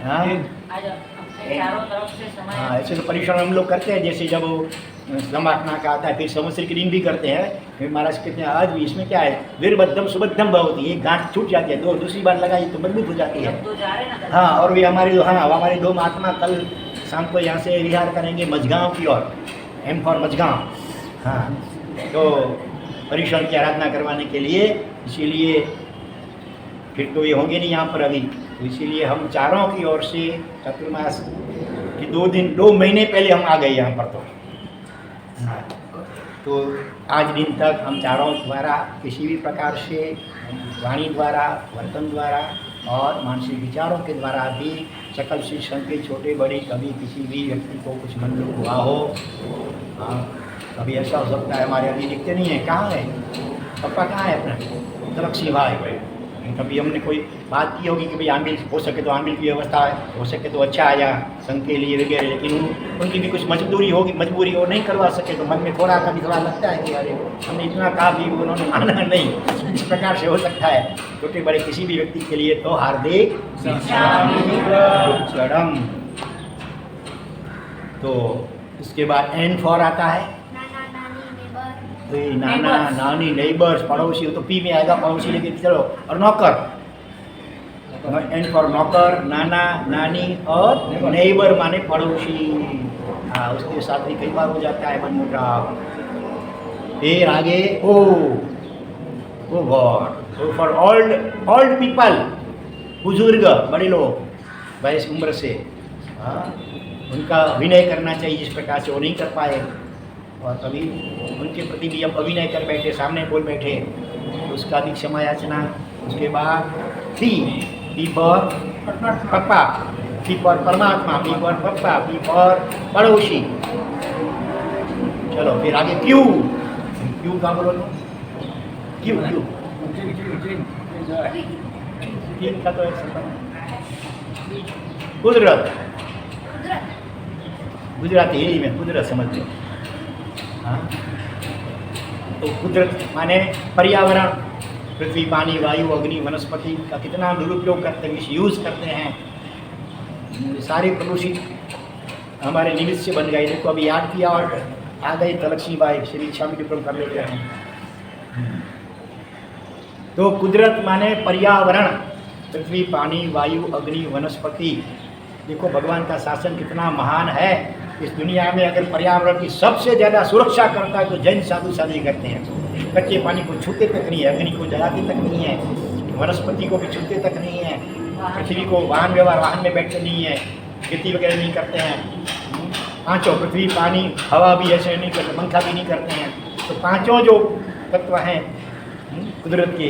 हाँ ऐसे तो परिश्रम हम लोग करते हैं, जैसे जब समापना का आता है फिर संवत्सर के दिन भी करते हैं। फिर महाराज कहते हैं आज भी इसमें क्या है, वीरभद्रम सुभद्रम भवती, एक गांठ छूट जाती है, दो दूसरी बार लगाई तो मजबूत हो जाती है। हाँ, और भी हमारी दो महात्मा कल शाम को यहाँ से विहार करेंगे मझगांव की ओर, एम फॉर मझगांव। हाँ, तो परिश्रम की आराधना करवाने के लिए, इसीलिए फिर तो ये होंगे नहीं यहाँ पर अभी, तो इसीलिए हम चारों की ओर से चतुर्मास की 2 महीने पहले हम आ गए यहाँ पर। तो आज दिन तक हम चारों द्वारा किसी भी प्रकार से वाणी द्वारा, वर्तन द्वारा और मानसिक विचारों के द्वारा भी सकल शिक्षण के छोटे बड़े कभी किसी भी व्यक्ति को कुछ मन में हुआ हो। हाँ, कभी ऐसा हो सकता है हमारे अभी दिखते नहीं है, कहाँ है पापा, कहाँ है अपना तरक्सी भाई, कभी हमने कोई बात की होगी कि भाई आमिल हो सके तो आमिल की व्यवस्था हो सके तो अच्छा आया संघ के लिए वगैरह, लेकिन उनकी भी कुछ मजबूरी हो नहीं करवा सके तो मन में थोड़ा लगता है कि अरे हमने इतना कहा भी उन्होंने माना नहीं। इस प्रकार से हो सकता है छोटे बड़े किसी भी व्यक्ति के लिए। तो हार्दिक शरणम। तो इसके बाद एन फॉर आता है नाना नानी नेबर्स, पड़ोसी, तो पी में आएगा पड़ोसी, लेकिन चलो, और नौकर, एंड फॉर नौकर, नाना नानी और नेबर माने पड़ोसी। हाँ, उसके साथ भी कई बार हो जाता है मनमुटाव। फिर आगे ओ गॉड फॉर ओल्ड पीपल, बुजुर्ग बड़े लोग वयस उम्र से, हाँ, उनका विनय करना चाहिए जिस प्रकार से वो नहीं कर पाए, और कभी उनके प्रति भी हम अभिनय कर बैठे, सामने बोल बैठे, तो उसका भी क्षमा याचना। उसके बाद P for papa, P for परमात्मा, P for papa, P for पड़ोसी। चलो फिर आगे क्यू का बोलो, क्यों क्यों तीन का तो ऐसा कुदरत, गुजराती हिंदी में कुदरत समझते हो। हाँ, तो कुदरत माने पर्यावरण, पृथ्वी, पानी, वायु, अग्नि, वनस्पति का कितना दुरुपयोग करते हैं, मिसयूज करते हैं, सारे प्रदूषित हमारे निमित्त से बन गए। देखो अभी याद किया और आ गई तलक्षी बाई, श्री इच्छा भी डिप्लोम कर लेते हैं। तो कुदरत माने पर्यावरण, पृथ्वी, पानी, वायु, अग्नि, वनस्पति। देखो भगवान का शासन कितना महान है। इस दुनिया में अगर पर्यावरण की सबसे ज़्यादा सुरक्षा करता है तो जैन साधु साधु करते हैं। कच्चे पानी को छूते तक नहीं है, अग्नि को जलाते तक नहीं है, वनस्पति को भी छूते तक नहीं है, पृथ्वी को वाहन में बैठते नहीं है, खेती वगैरह नहीं करते हैं। पांचों, पृथ्वी, पानी, हवा भी ऐसे नहीं करते, पंखा भी नहीं करते हैं। तो पांचों जो तत्व हैं कुदरत के,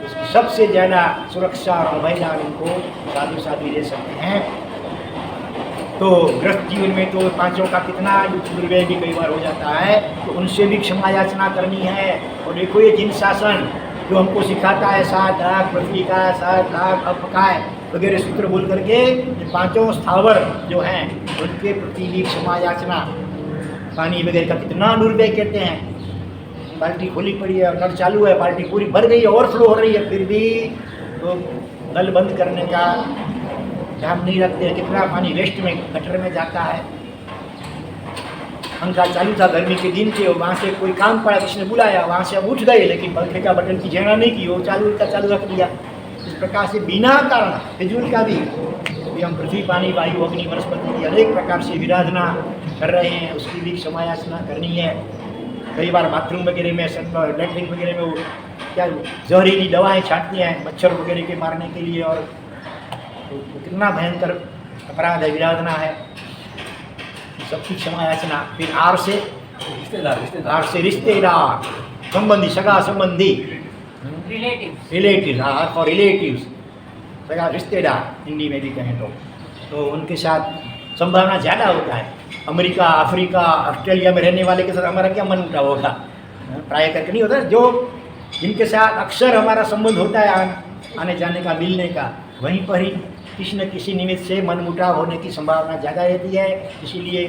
उसकी सबसे ज़्यादा सुरक्षा और अभयदान उनको साधु साधु ले सकते हैं। तो ग्रस्त जीवन में तो पांचों का कितना दुर्व्यय भी कई बार हो जाता है, तो उनसे भी क्षमा याचना करनी है। और देखो ये जिन शासन जो हमको सिखाता है 7 लाख पृथ्वी का, 7 लाख अपकाय वगैरह सूत्र बोल करके, ये पांचों स्थावर जो हैं उनके प्रति भी क्षमा याचना। पानी वगैरह का कितना दुर्व्यय कहते हैं, बाल्टी खुली पड़ी है और नल चालू है, बाल्टी पूरी भर गई है, ओवरफ्लो हो रही है, फिर भी तो नल बंद करने का ध्यान नहीं रखते हैं। कितना पानी वेस्ट में गटर में जाता है। पंखा चालू था, गर्मी के दिन थे, वहाँ से कोई काम पड़ा, किसी ने बुलाया, वहाँ से हम उठ गए, लेकिन पंखे का बटन की झेड़ा नहीं की, वो चालू रख दिया। इस प्रकार से बिना कारण फिजूल का भी हम पृथ्वी, पानी, वायु, अग्नि, वनस्पति की अनेक प्रकार से विराधना कर रहे हैं, उसकी भी क्षमा याचना करनी है। कई बार बाथरूम वगैरह में, लैट्रिन वगैरह में वो क्या जहरीली दवाएँ छाटती हैं मच्छर वगैरह के मारने के लिए, और तो कितना भयंकर अपराध है, विराधना है। सबकी क्षमा याचना। फिर आर से रिश्तेदार, संबंधी, सगा संबंधी, रिलेटिव, आर फॉर रिलेटिव्स, सगा रिश्तेदार हिंदी में भी कहें तो उनके साथ संभावना ज़्यादा होता है। अमेरिका, अफ्रीका, ऑस्ट्रेलिया में रहने वाले के साथ हमारा क्या मन मुटाव होगा, प्राय करके नहीं होता। जो जिनके साथ अक्सर हमारा संबंध होता है आने जाने का, मिलने का, वहीं पर ही किसी न किसी निमित्त से मनमुटाव होने की संभावना ज़्यादा रहती है। इसीलिए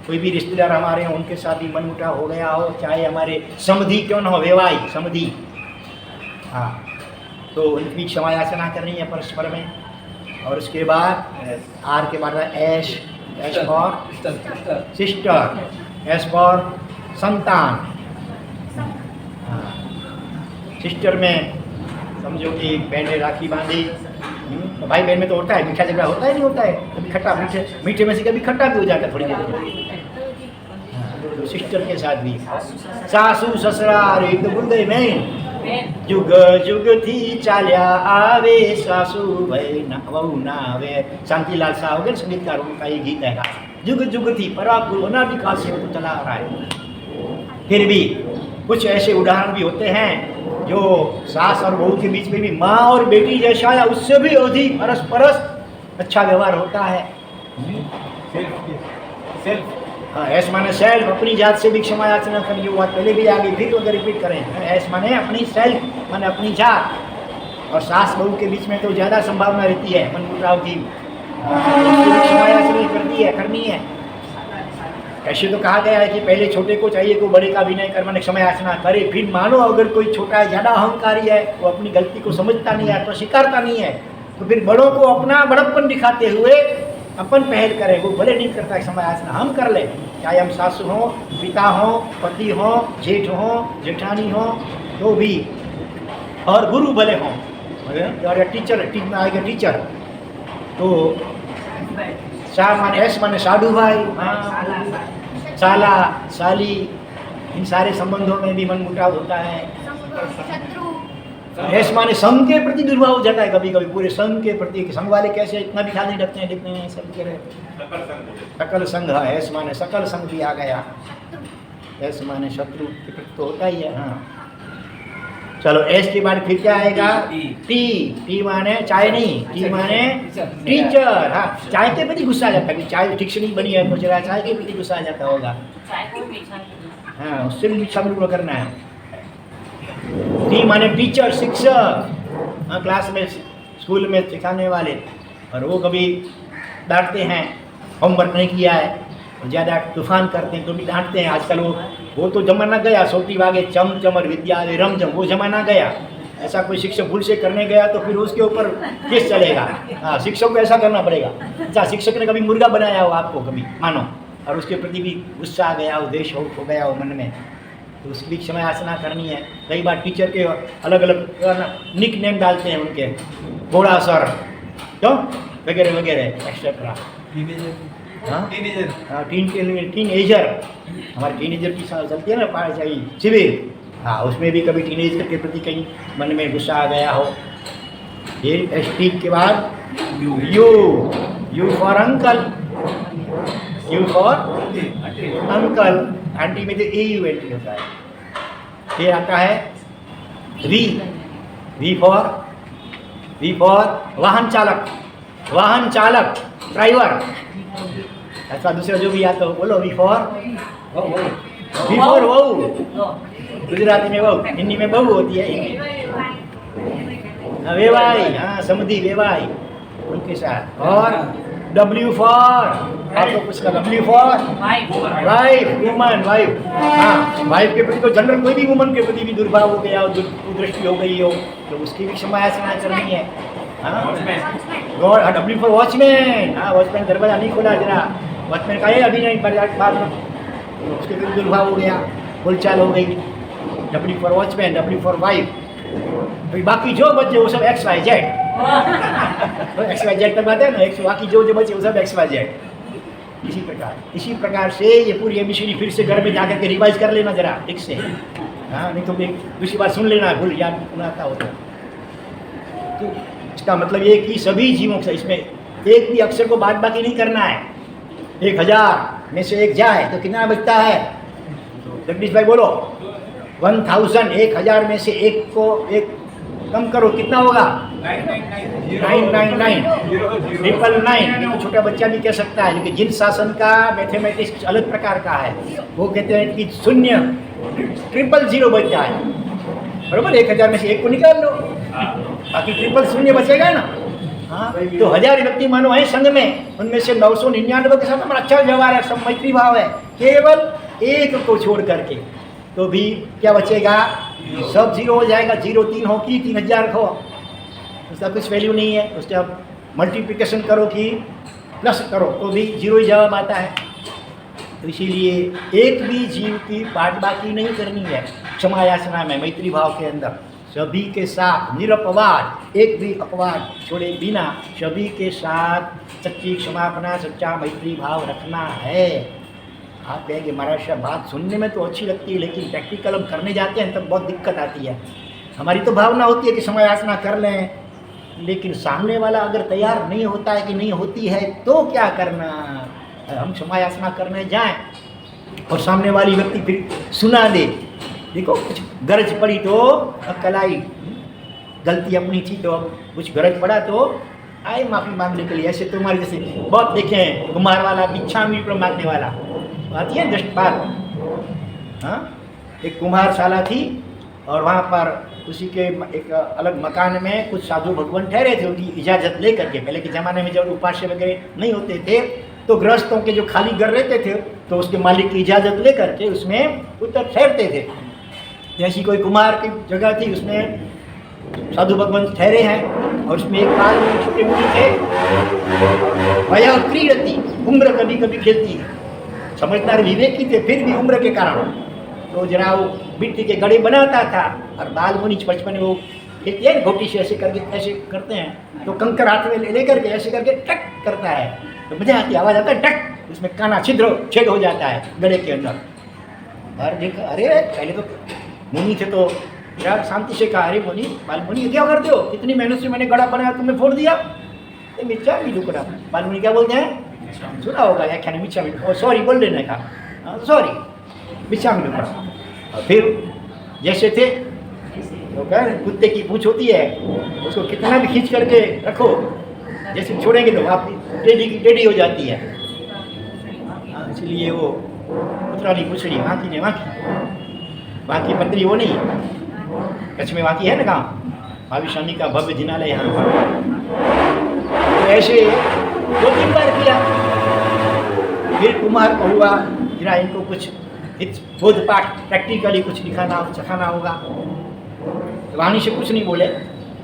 कोई भी रिश्तेदार हमारे हैं, उनके साथ भी मनमुटाव हो गया हो, चाहे हमारे समधी क्यों न हो, वैवाहिक समधी, हाँ, तो उनकी क्षमा याचना करनी है परस्पर में। और उसके बाद आर के बाद S for sister, S for संतान। हाँ, सिस्टर में समझो कि बहन ने राखी बांधी, तो भाई बहन में तो होता है, मीठा झगड़ा होता है, नहीं होता है, कभी खट्टा, मीठे में से कभी खट्टा भी हो जाता है थोड़ी देर में। तो सिस्टर के साथ भी सासू ससुरा रीत बुर्दे में जुग जुग थी चाल्या आवे, सासू भाई वहू ना आवे। शांतिलाल शाह हो गए संगीतकार, उनका ये गीत है, जुग जुग थी परापुर होना भी काल से तो चला रहा है। फिर भी कुछ ऐसे उदाहरण भी होते हैं जो सास और बहू के बीच में भी माँ और बेटी जैसा या उससे भी अधिक परस्पर अच्छा व्यवहार होता है। सेल्फ, हाँ, ऐस माने सेल्फ, अपनी जात से भी क्षमा याचना करनी। वो बात पहले भी आ गई, फिर अगर रिपीट करें, ऐस माने अपनी सेल्फ, माने अपनी जात। और सास बहू के बीच में तो ज़्यादा संभावना रहती है मनमुटाव की, क्षमा याचना करनी है। ऐसे तो कहा गया है कि पहले छोटे को चाहिए को बड़े का विनय कर, माने क्षमा याचना करे। फिर मानो अगर कोई छोटा है, ज़्यादा अहंकारी है, वो अपनी गलती को समझता नहीं है, तो स्वीकारता नहीं है, तो फिर बड़ों को अपना बड़प्पन दिखाते हुए अपन पहल करें। वो भले नहीं करता है क्षमा याचना, हम कर लें, चाहे हम सासू हों, पिता हों, पति हों, जेठ हों, जेठानी हों, तो भी, और गुरु भले हों, और टीचर में आएगा टीचर, तो शाह माने ऐस माने साधु भाई, हाँ, साला साली, इन सारे संबंधों में भी मनमुटाव होता है। ऐस माने संघ के प्रति दुर्भाव हो जाता है कभी कभी, पूरे संघ के प्रति। संघ वाले कैसे इतना भी ख्याल नहीं रखते हैं, देखते हैं सब कह रहे सकल संघ है, ऐस माने सकल संघ भी आ गया। ऐस माने शत्रु के प्रति तो होता ही है। हाँ, चलो एस के बाद फिर क्या आएगा, टी माने चाय नहीं, टी माने टीचर। हाँ, चाय के प्रति गुस्सा आ जाता है, चाय ठीक से नहीं बनी है, कुछ रहा, चाय के प्रति गुस्सा आ जाता होगा। हाँ, उससे भी मीठा करना है। टी माने टीचर, शिक्षक, हाँ, क्लास में स्कूल में सिखाने वाले। और वो कभी डांटते हैं, होमवर्क नहीं किया है, ज़्यादा तूफान करते हैं तो भी डांटते हैं। आजकल वो तो ज़माना गया, सोटी वागे चम चमर विद्या रमझम, वो ज़माना गया। ऐसा कोई शिक्षक भूल से करने गया तो फिर उसके ऊपर केस चलेगा। हाँ, शिक्षक को ऐसा करना पड़ेगा। अच्छा, शिक्षक ने कभी मुर्गा बनाया हो आपको, कभी मानो, और उसके प्रति भी गुस्सा आ गया हो, द्वेष हो गया हो मन में, तो उसकी भी क्षमा याचना करनी है। कई बार टीचर के अलग अलग निक नेम डालते हैं उनके, घोड़ा सर, क्यों, वगैरह वगैरह एक्सेट्रा। हाँ, टीनेजर, हमारे टीनेजर की चलती है ना पाठशाही शिविर, हाँ, उसमें भी कभी टीनेजर के प्रति कहीं मन में गुस्सा आ गया हो। ये एस-टी के बाद you for uncle, you for uncle, aunty में तो ए-यू एंट्री होता है। फिर आता है वी फॉर वाहन चालक, ड्राइवर। ऐसा दूसरा जो भी आता हो बोलो, वी फॉर वहू, गुजराती में वहू, हिंदी में बहू होती है। वेवाई, हाँ, समधी वेवाई उनके साथ। और W फॉर, आपको कुछ का W for wife, woman, wife. हाँ, वाइफ के प्रति तो जनरल कोई भी वुमन के प्रति भी दुर्भाव हो गया हो, दुर्दृष्टि हो गई हो, तो उसकी भी क्षमा याचना करनी है। हाँ, W फॉर वॉचमैन, हाँ, वॉचमैन दरवाजा नहीं खोला जरा, वॉचमैन का ये अभी नहीं बात, उसके प्रति दुर्भाव हो गया, बोलचाल हो गई। W for watchman, W for wife. तो बाकी जो बचे वो सब XYZ, XYZ तक बात है ना, बाकी जो बचे वो सब XYZ। इसी प्रकार से ये पूरी ABCD फिर से घर में जाकर के रिवाइज कर लेना जरा ठीक से। हाँ, नहीं तो दूसरी बार सुन लेना, भूल याद आता हो तो इसका मतलब ये कि सभी जीवों से इसमें एक भी अक्षर को बाद बाकी नहीं करना है। 1000 में से एक जाए तो कितना बचता है? जगदीश भाई बोलो, 1000, 1000 में से एक को एक कम करो, कितना होगा? 999, 999। ये तो छोटा बच्चा भी कह सकता है, लेकिन जिन शासन का मैथमेटिक्स अलग प्रकार का है, वो कहते हैं कि 000 बचता है, बरोबर। 1000 में से एक को निकाल लो, बाकी 000 बचेगा ना। हाँ, तो 1000 व्यक्ति मानो है संघ में, उनमें से 999 के साथ हमारा अच्छा व्यवहार है, सब मैत्री भाव है, केवल एक को छोड़ करके, तो भी क्या बचेगा? सब 0 हो जाएगा। 0 3 हो कि 3000 हो, उसका कुछ वैल्यू नहीं है। उससे आप मल्टीप्लिकेशन करो कि प्लस करो तो भी 0 ही जवाब आता है। तो इसीलिए एक भी जीव की बात बाकी नहीं करनी है क्षमा याचना में, मैत्री भाव के अंदर सभी के साथ निरपवाद, एक भी अपवाद छोड़े बिना सभी के साथ सच्ची क्षमापना, सच्चा मैत्री भाव रखना है। आप कहेंगे महाराज साहब बात सुनने में तो अच्छी लगती है, लेकिन प्रैक्टिकल हम करने जाते हैं तब बहुत दिक्कत आती है। हमारी तो भावना होती है कि क्षमा याचना कर लें, लेकिन सामने वाला अगर तैयार नहीं होता है कि नहीं होती है तो क्या करना? हम क्षमा याचना करने जाएं और सामने वाली व्यक्ति फिर सुना दे, देखो कुछ गरज पड़ी तो अक्ल आई, गलती अपनी थी तो अब कुछ गरज पड़ा तो आए माफ़ी मांगने के लिए। ऐसे तुम्हारे जैसे बहुत देखे हैं, कुम्हार वाला भिक्षा मांगने वाला आती है जस्ट बात। हाँ, एक कुम्हारशाला थी और वहाँ पर उसी के एक अलग मकान में कुछ साधु भगवान ठहरे थे, उनकी इजाज़त ले करके। पहले के ज़माने में जब उपास्य वगैरह नहीं होते थे तो गृहस्थों के जो खाली घर रहते थे तो उसके मालिक की इजाज़त ले करके उसमें उतर ठहरते थे। जैसी कोई कुम्हार की जगह थी, उसमें साधु भगवान ठहरे हैं और उसमें एक बाल में छोटे मुनि थे, वया क्रीडती, उम्र कभी कभी खेलती है, समझदार विवेकी थे, फिर भी उम्र के कारण तो जरा वो मिट्टी के गड़े बनाता था और बाल मुनि बचपन में वो खेलती है घोटी से ऐसे करके ऐसे करते हैं, तो कंकर हाथ में ले करके ऐसे करके टक करता है तो मजा आती, आवाज़ आता है टक, उसमें काना छेद हो जाता है गड़े के अंदर। और देखा, अरे पहले तो मुनि थे तो यार शांति से कहा, अरे मुनि, बाल मुनि क्या करते हो, इतनी मेहनत से मैंने गड़ा बनाया तुमने फोड़ दिया, ये मिर्चा भी टुकड़ा। बाल मुनि क्या बोलते हैं, सुना होगा व्याख्या में, मिर्चा भी, सॉरी बोल देने का, सॉरी मिर्चा भी टुकड़ा। और फिर जैसे थे तो कह कुत्ते की पूंछ होती है, उसको कितना भी खींच करके रखो, जैसे छोड़ेंगे तो आप टेढ़ी हो जाती है। इसलिए वो पुत्रानी पूछड़ी, वाँकी ने वाँकी, बाकी पत्री वो नहीं, कच्छ में आती है ना गाँव, महावीर स्वामी का भव्य जिनालय यहाँ पर। तो ऐसे 2-3 बार किया। फिर कुमार को हुआ जरा इनको कुछ बोध पाठ प्रैक्टिकली कुछ सिखाना होगा। तो वाणी से कुछ नहीं बोले।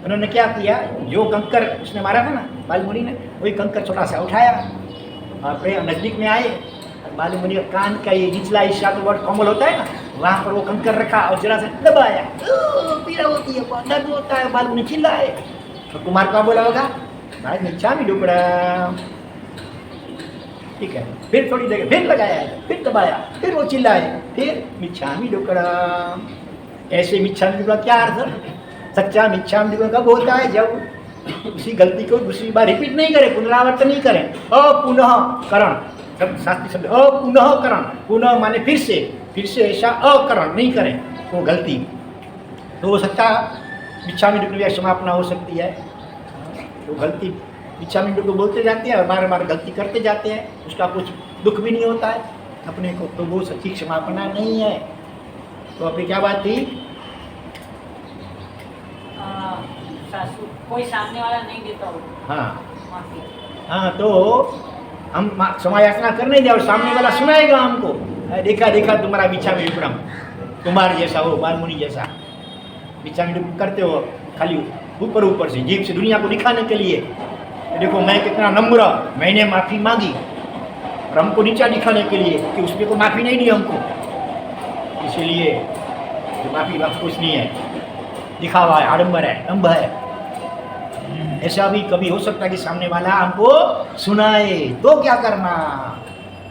उन्होंने क्या किया, जो कंकर उसने मारा था ना बालमुनि ने, वही कंकर छोटा सा उठाया और नज़दीक में आए। बालमुनि का कान का ये निचला हिस्सा तो बहुत कोमल होता है ना, वहाँ पर वो कंकर रखा और जरा से दबाया, पीड़ा होती है, दर्द होता है। बालमुनि चिल्लाए। तो कुमार का बोला होगा, भाई मिच्छामि डुक्कडम। ठीक है, फिर थोड़ी देर फिर लगाया, फिर दबाया, फिर वो चिल्लाए, फिर मिच्छामि डुक्कडम। ऐसे मिच्छामि डुक्कडम क्या अर्थ? सच्चा मिच्छामि डुक्कडम कब होता है? जब उसी गलती को दूसरी बार रिपीट नहीं करें, पुनरावर्तन नहीं करें। अपुनः करण, सब शास्त्रीय शब्द, अपुनः करण। पुनः माने फिर से ऐसा अकरण नहीं करें वो गलती। तो वो सच्चा मिच्छामि डुक्कडम समापना हो सकती है। तो गलती मिच्छामि डुक्कडम बोलते जाते हैं और बार बार गलती करते जाते हैं, उसका कुछ दुख भी नहीं होता है अपने को, तो वो सच्ची क्षमापना नहीं है। तो अपनी क्या बात थी? कोई सामने वाला नहीं देता हो। हाँ, तो हम क्षमा याचना कर नहीं जाओ, सामने वाला सुनाएगा हमको, देखा देखा तुम्हारा मिच्छामि डुक्कडम, तुम्हारे जैसा हो, बालमुनि जैसा मिच्छामि डुक्कडम करते हो, खाली ऊपर से जीभ से दुनिया को दिखाने के लिए। देखो मैं कितना नम्र, मैंने माफ़ी मांगी, और हमको नीचा दिखाने के लिए कि उसने को माफ़ी नहीं दी हमको, इसीलिए माफ़ी कुछ नहीं है, दिखावा है, आडंबर है, दंभ है। ऐसा भी कभी हो सकता है कि सामने वाला हमको सुनाए, तो क्या करना?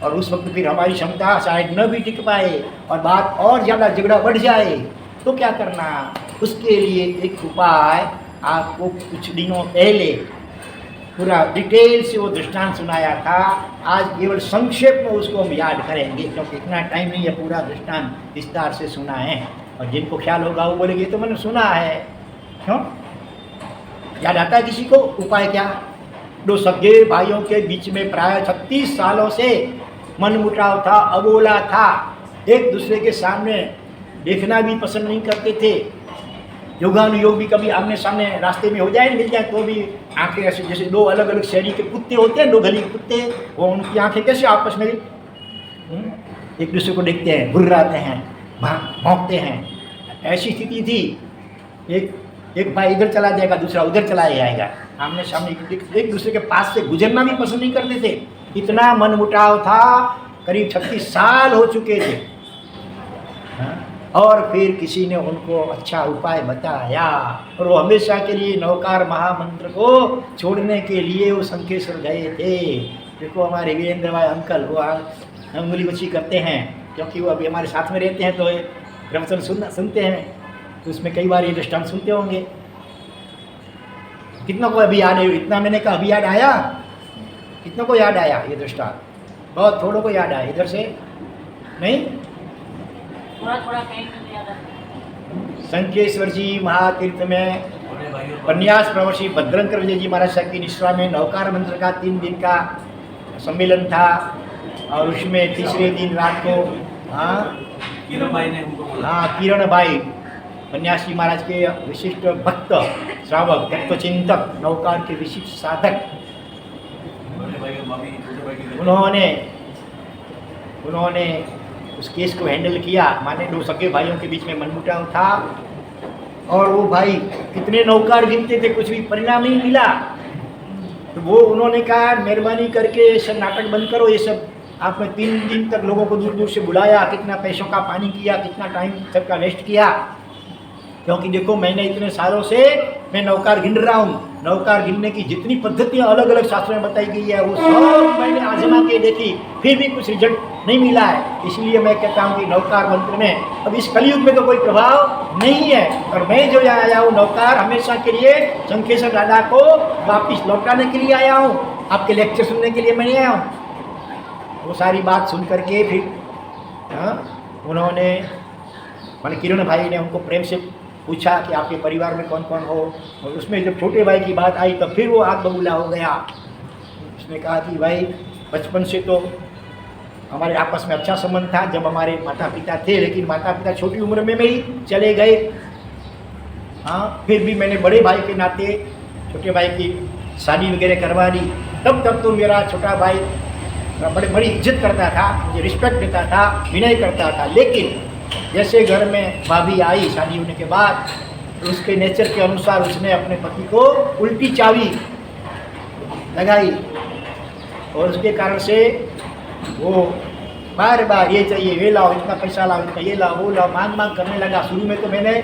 और उस वक्त फिर हमारी क्षमता शायद न भी टिक पाए और बात और ज़्यादा झगड़ा बढ़ जाए, तो क्या करना? उसके लिए एक उपाय आपको कुछ दिनों पहले पूरा डिटेल से वो दृष्टांत सुनाया था। आज केवल संक्षेप में उसको हम याद करेंगे, क्योंकि इतना टाइम नहीं है पूरा दृष्टांत विस्तार से सुना है। और जिनको ख्याल होगा वो बोलेंगे तो मैंने सुना है। क्यों याद आता है किसी को? उपाय क्या? 2 सगे भाइयों के बीच में प्राय 36 सालों से मनमुटाव था, अबोला था, एक दूसरे के सामने देखना भी पसंद नहीं करते थे। योगानुयोग भी कभी आमने सामने रास्ते में हो जाए, मिल जाए तो भी आंखें ऐसे, जैसे 2 अलग अलग शैली के कुत्ते होते हैं, 2 गली के कुत्ते, वो उनकी आंखें कैसे आपस में एक दूसरे को देखते हैं, घुर्राते हैं, भौंकते हैं। ऐसी स्थिति थी। एक भाई इधर चला जाएगा, दूसरा उधर चला जाएगा, आमने सामने एक दूसरे के पास से गुजरना भी पसंद नहीं करते थे। इतना मनमुटाव था, करीब 36 साल हो चुके थे। और फिर किसी ने उनको अच्छा उपाय बताया, और वो हमेशा के लिए नौकार महामंत्र को छोड़ने के लिए वो शंखेश्वर गए थे। देखो हमारे वीरेंद्र भाई अंकल, वो अंगुली बच्ची करते हैं, क्योंकि वो अभी हमारे साथ में रहते हैं, तो प्रवचन सुनते हैं, तो उसमें कई बार ये दृष्टांत सुनते होंगे। कितना को अभी याद है? इतना मैंने कहा अभी याद आया? कितना को याद आया ये दृष्टांत? बहुत थोड़ों को याद आया, इधर से नहीं, थोड़ा कहीं याद आता। शंखेश्वर जी महातीर्थ में उपन्यास प्रवर्षी भद्रंकर विजय जी महाराज साहब की निष्ठा में नौकार मंत्र का 3 दिन का सम्मेलन था, और उसमें तीसरे दिन रात को किरण भाई उपन्यासी महाराज के विशिष्ट भक्त श्रावक तत्वचिंतक नौकार के विशिष्ट साधक, उन्होंने उस केस को हैंडल किया। माने 2 सगे भाइयों के बीच में मनमुटाव था, और वो भाई कितने नौकार गिनते थे, कुछ भी परिणाम नहीं मिला। तो वो उन्होंने कहा मेहरबानी करके ये सब नाटक बंद करो, ये सब आपने 3 दिन तक लोगों को दूर दूर से बुलाया, कितना पैसों का पानी किया, कितना टाइम सबका वेस्ट किया। क्योंकि देखो मैंने इतने सालों से मैं नौकार गिन रहा हूँ, नौकार गिनने की जितनी पद्धतियाँ अलग अलग शास्त्रों में बताई गई है वो सब मैंने आजमा के देखी, फिर भी कुछ रिजल्ट नहीं मिला है। इसलिए मैं कहता हूँ कि नौकार मंत्र में अब इस कलयुग में तो कोई प्रभाव नहीं है, और मैं जो यहाँ आया हूँ नौकार हमेशा के लिए शंखेश्वर दादा को वापिस लौटाने के लिए आया हूँ, आपके लेक्चर सुनने के लिए मैं नहीं आया हूँ। वो सारी बात सुन करके फिर उन्होंने माने किरण भाई ने उनको प्रेम से पूछा कि आपके परिवार में कौन कौन हो, और उसमें जब छोटे भाई की बात आई तब फिर वो आग बबूला हो गया। उसने कहा कि भाई बचपन से तो हमारे आपस में अच्छा संबंध था जब हमारे माता पिता थे, लेकिन माता पिता छोटी उम्र में ही चले गए, हाँ, फिर भी मैंने बड़े भाई के नाते छोटे भाई की शादी वगैरह करवा दी। तब तो मेरा छोटा भाई बड़ी इज्जत करता था, मुझे रिस्पेक्ट देता था, विनय करता था। लेकिन जैसे घर में भाभी आई शादी होने के बाद, तो उसके नेचर के अनुसार उसने अपने पति को उल्टी चाबी लगाई और उसके कारण से वो बार बार ये चाहिए, ये लाओ, इतना पैसा लाओ, इतना ये लाओ, वो लाओ, मांग करने लगा। शुरू में तो मैंने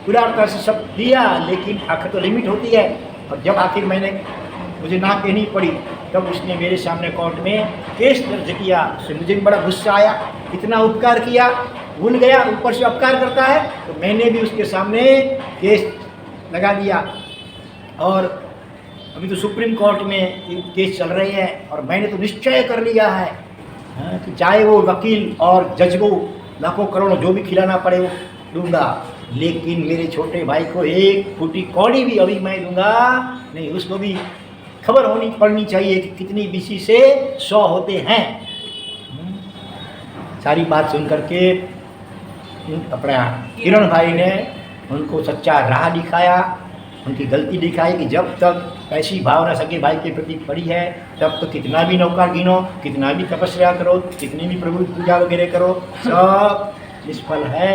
उदारता से सब दिया, लेकिन आखिर तो लिमिट होती है। और जब आखिर मुझे ना कहनी पड़ी, तब उसने मेरे सामने कोर्ट में केस दर्ज किया। उससे मुझे भी बड़ा गुस्सा आया, इतना उपकार किया, भूल गया, ऊपर से अपकार करता है। तो मैंने भी उसके सामने केस लगा दिया। और अभी तो सुप्रीम कोर्ट में केस चल रहे हैं और मैंने तो निश्चय कर लिया है कि चाहे वो वकील और जज को लाखों करोड़ों जो भी खिलाना पड़े वो दूंगा, लेकिन मेरे छोटे भाई को एक फूटी कौड़ी भी अभी मैं दूंगा नहीं। उसको भी खबर पड़नी चाहिए कि कितनी बीसी से 100 होते हैं। सारी बात सुन करके अपना किरण भाई ने उनको सच्चा राह दिखाया, उनकी गलती दिखाई कि जब तक ऐसी भावना सके भाई के प्रति पड़ी है, तब तो कितना भी नौकार गिनो, कितना भी तपस्या करो, कितनी भी प्रभु पूजा वगैरह करो, सब निष्फल है।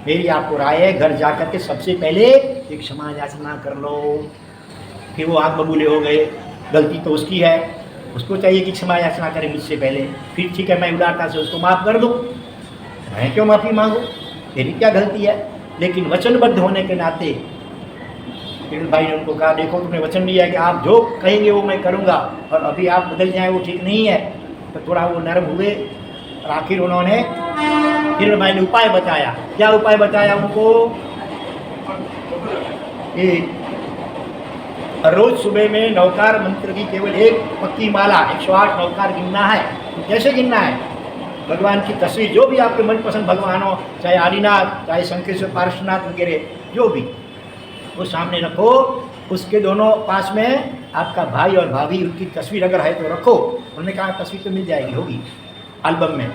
मेरी आपको राय है, घर जाकर के सबसे पहले एक क्षमा याचना कर लो। फिर वो आग बबूले हो गए, गलती तो उसकी है, उसको चाहिए कि क्षमा याचना करे मुझसे पहले, फिर ठीक है मैं उदारता से उसको माफ़ कर दूँ। मैं क्यों माफ़ी मांगूँ, मेरी क्या गलती है। लेकिन वचनबद्ध होने के नाते किरण भाई ने उनको कहा, देखो तुमने वचन दिया कि आप जो कहेंगे वो मैं करूँगा, और अभी आप बदल जाएँ वो ठीक नहीं है। तो थोड़ा वो नरम हुए और आखिर उन्होंने किरण भाई ने उपाय बताया। क्या उपाय बताया उनको कि रोज सुबह में नौकार मंत्र की केवल एक पक्की माला 108 नौकार गिनना है। तो कैसे गिनना है, भगवान की तस्वीर जो भी आपके मनपसंद भगवान हो, चाहे आदिनाथ, चाहे शंकरेश्वर, पार्श्वनाथ वगैरह जो भी, वो सामने रखो। उसके दोनों पास में आपका भाई और भाभी, उनकी तस्वीर अगर है तो रखो। उन्होंने कहा तस्वीर तो मिल जाएगी, होगी एल्बम में,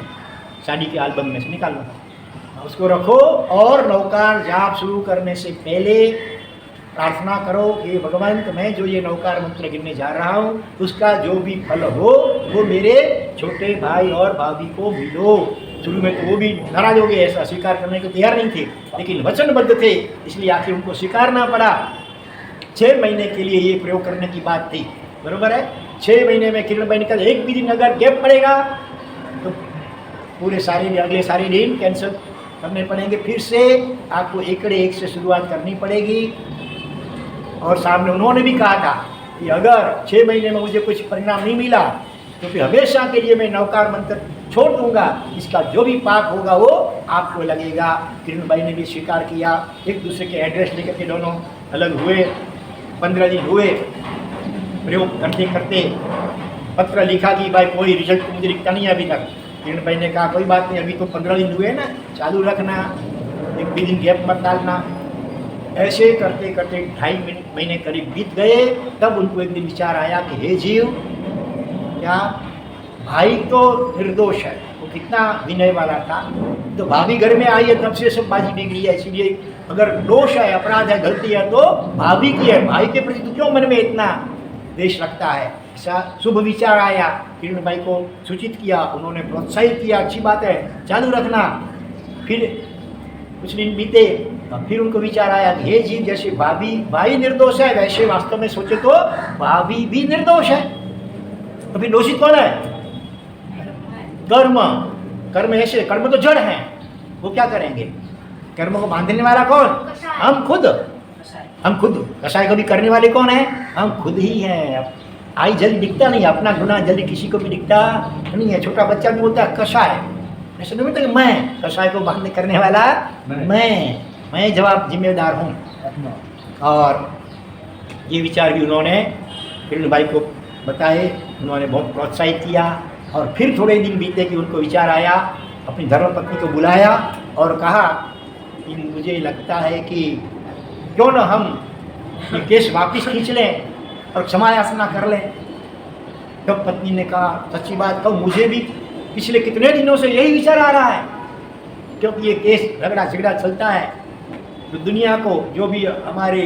शादी के एल्बम में से निकाल लो, उसको रखो। और नौकार जाप शुरू करने से पहले प्रार्थना करो कि भगवान तो मैं जो ये नौकार मंत्र गिनने जा रहा हूँ, उसका जो भी फल हो वो मेरे छोटे भाई और भाभी को मिलो। शुरू में तो वो भी नाराज हो गए, ऐसा स्वीकार करने को तैयार नहीं थे, लेकिन वचनबद्ध थे, इसलिए आखिर उनको स्वीकारना पड़ा। 6 महीने के लिए ये प्रयोग करने की बात थी, बरोबर है। 6 महीने में किरण भाई निकल, एक भी दिन अगर गैप पड़ेगा तो पूरे अगले सारे दिन कैंसिल करने पड़ेंगे। फिर से आपको एक से शुरुआत करनी पड़ेगी। और सामने उन्होंने भी कहा था कि अगर 6 महीने में मुझे कुछ परिणाम नहीं मिला तो फिर हमेशा के लिए मैं नौकार मंत्र छोड़ दूंगा, इसका जो भी पाप होगा वो आपको लगेगा। किरण भाई ने भी स्वीकार किया। एक दूसरे के एड्रेस लेकर के दोनों अलग हुए। 15 दिन हुए, प्रयोग करते करते पत्र लिखा कि भाई कोई रिजल्ट तो मुझे दिखता नहीं है अभी तक। किरण भाई ने कहा कोई बात नहीं, अभी तो 15 दिन हुए ना, चालू रखना, एक भी दिन गैप मत डालना। ऐसे करते करते 2.5 महीने करीब बीत गए। तब उनको एक दिन विचार आया कि हे जीव, क्या भाई तो निर्दोष है, वो कितना विनय वाला था, तो भाभी घर में आई है तब से सब बाजी बिगड़ी है। इसीलिए अगर दोष है, अपराध है, गलती है तो भाभी की है, भाई के प्रति तो क्यों मन में इतना द्वेष रखता है। ऐसा शुभ विचार आया, किरण भाई को सूचित किया, उन्होंने प्रोत्साहित किया, अच्छी बात है चालू रखना। फिर कुछ दिन बीते, फिर उनको विचार आया कि हे जीव, जैसे भाई निर्दोष है, वैसे वास्तव में सोचे तो भाभी भी निर्दोष है। तो फिर दोषित कौन है? कर्म ऐसे, कर्म तो जड़ है, वो क्या करेंगे? कर्म को बांधने वाला कौन? हम खुद। कसाई को भी करने वाले कौन है? हम खुद ही हैं। आई जल्दी दिखता नहीं, अपना गुनाह जल्दी किसी को भी दिखता नहीं है। छोटा बच्चा भी बोलता है कसाई, ऐसे नहीं बोलता कि मैं कसाई को बांधने करने वाला मैं जवाब जिम्मेदार हूँ। और ये विचार भी उन्होंने किरण भाई को बताए, उन्होंने बहुत प्रोत्साहित किया। और फिर थोड़े दिन बीते कि उनको विचार आया, अपनी धर्मपत्नी को बुलाया और कहा कि मुझे लगता है कि क्यों न हम ये केस वापस खींच लें और क्षमा याचना कर लें। तब पत्नी ने कहा सच्ची बात कहूँ, मुझे भी पिछले कितने दिनों से यही विचार आ रहा है, क्योंकि ये केस झगड़ा चलता है। तो दुनिया को जो भी हमारे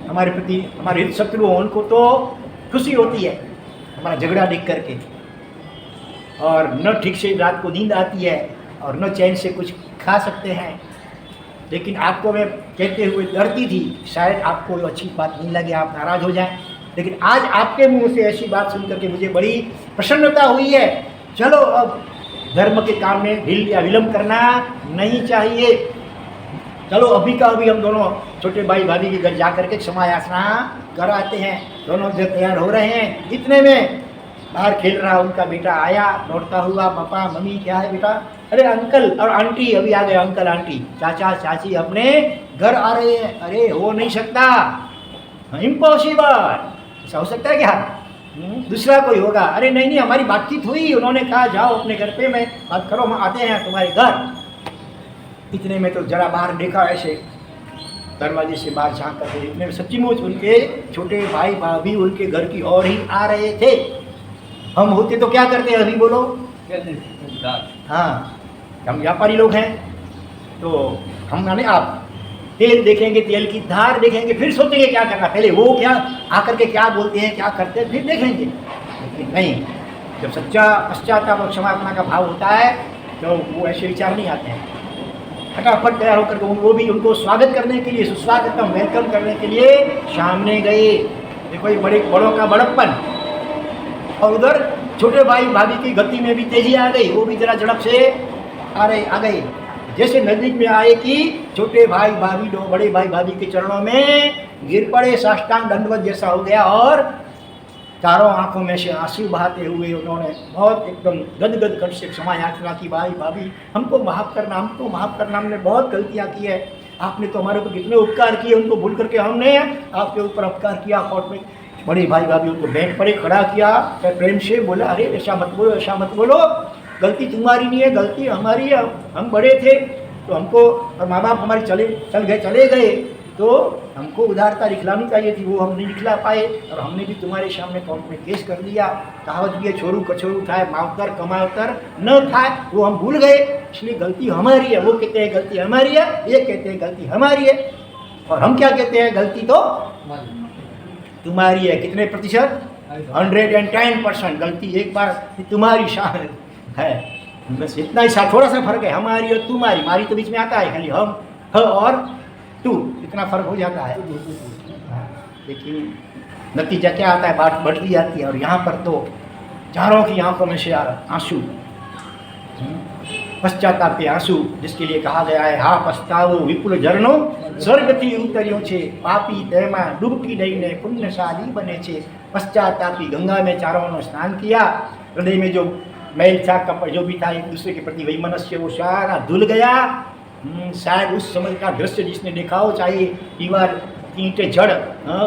प्रति हमारे हित शत्रु हो उनको तो खुशी होती है हमारा झगड़ा देख करके, और न ठीक से रात को नींद आती है और न चैन से कुछ खा सकते हैं। लेकिन आपको मैं कहते हुए डरती थी शायद आपको अच्छी बात नहीं लगे, आप नाराज़ हो जाएं, लेकिन आज आपके मुंह से ऐसी बात सुन करके मुझे बड़ी प्रसन्नता हुई है। चलो अब धर्म के काम में ढील या विलम्ब करना नहीं चाहिए। चलो अभी का अभी हम दोनों छोटे भाई भाभी के घर जा करके क्षमा याचना कर आते हैं। दोनों जो तैयार हो रहे हैं, इतने में बाहर खेल रहा उनका बेटा आया दौड़ता हुआ, पापा मम्मी क्या है बेटा? अरे अंकल और आंटी अभी आ गए, अंकल आंटी चाचा चाची अपने घर आ रहे हैं। अरे हो नहीं सकता, इम्पॉसिबल, ऐसा हो सकता है क्या? दूसरा कोई होगा। अरे नहीं हमारी बातचीत हुई, उन्होंने कहा जाओ अपने घर पे मैं बात करो, हम आते हैं तुम्हारे घर। इतने में तो जरा बाहर देखा ऐसे दरवाजे से बाहर झाँक कर, इतने में सच्चीमुच उनके छोटे भाई भाभी उनके घर की ओर ही आ रहे थे। हम होते तो क्या करते अभी बोलो? हाँ, हम व्यापारी लोग हैं तो हम माने आप तेल देखेंगे, तेल की धार देखेंगे, फिर सोचेंगे क्या करना, पहले वो क्या आकर के क्या बोलते हैं क्या करते हैं फिर देखेंगे। लेकिन नहीं, जब सच्चा पश्चाताप और क्षमापना का भाव होता है तो वो ऐसे विचार नहीं आते हैं। फटाफट तैयार होकर के वो भी उनको स्वागत करने के लिए, सुस्वागतम वेलकम करने के लिए सामने गए। देखो ये बड़ों का बड़प्पन। और उधर छोटे भाई भाभी की गति में भी तेजी आ गई, वो भी जरा झड़प से आ गए। जैसे नजदीक में आए कि छोटे भाई भाभी दो बड़े भाई भाभी के चरणों में गिर पड़े, साष्टांग दंडवत जैसा हो गया और चारों आंखों में से आंसू बहाते हुए उन्होंने बहुत एकदम गदगद कर से क्षमा याचना की, भाई भाभी हमको माफ़ करना, हमने बहुत गलतियाँ की है, आपने तो हमारे ऊपर कितने उपकार किए, उनको भूल करके हमने आपके ऊपर उपकार किया। कोर्ट में बड़े भाई भाभी उनको बैठ पड़े, खड़ा किया, प्रेम से बोला अरे ऐसा मत बोलो, ऐसा मत बोलो, गलती तुम्हारी नहीं है, गलती हमारी है, हम बड़े थे तो हमको, और माँ बाप हमारे चले गए तो हमको उदारता दिखलानी चाहिए थी, वो हम नहीं दिखला पाए और हमने भी तुम्हारे सामने कोर्ट में केस कर दिया। कहावत भी है छोरू कछोरू थाय मावतर कमावतर न थाय, वो हम भूल गए, इसलिए गलती हमारी है। वो कहते हैं गलती हमारी है, ये कहते हैं गलती हमारी है, और हम क्या कहते हैं गलती तो तुम्हारी है। कितने प्रतिशत? 110% गलती एक बार तुम्हारी शान है, बस इतना ही थोड़ा सा फर्क है, हमारी और तुम्हारी, मारी तो बीच में आता है, खाली हम ह और तू, इतना फर्क हो जाता है। लेकिन नतीजा क्या आता है, बात बढ़ती जाती है। और यहाँ पर तो चारों की आंखों में से आंसू, पश्चाताप के आंसू, जिसके लिए कहा गया है हा पछतावो विपुल झरनो स्वर्गથી ઉતર્યો છે, पापी તેમાં डुबकी दईने पुण्यशाली बने छे। पश्चातापी गंगा में चारों ने स्नान किया, हृदय में जो मैल था कपड़ जो भी था एक दूसरे के प्रति वैमनस्य वो सारा धुल गया। शायद उस समय का दृश्य जिसने देखा हो, चाहे दीवार ईंटें जड़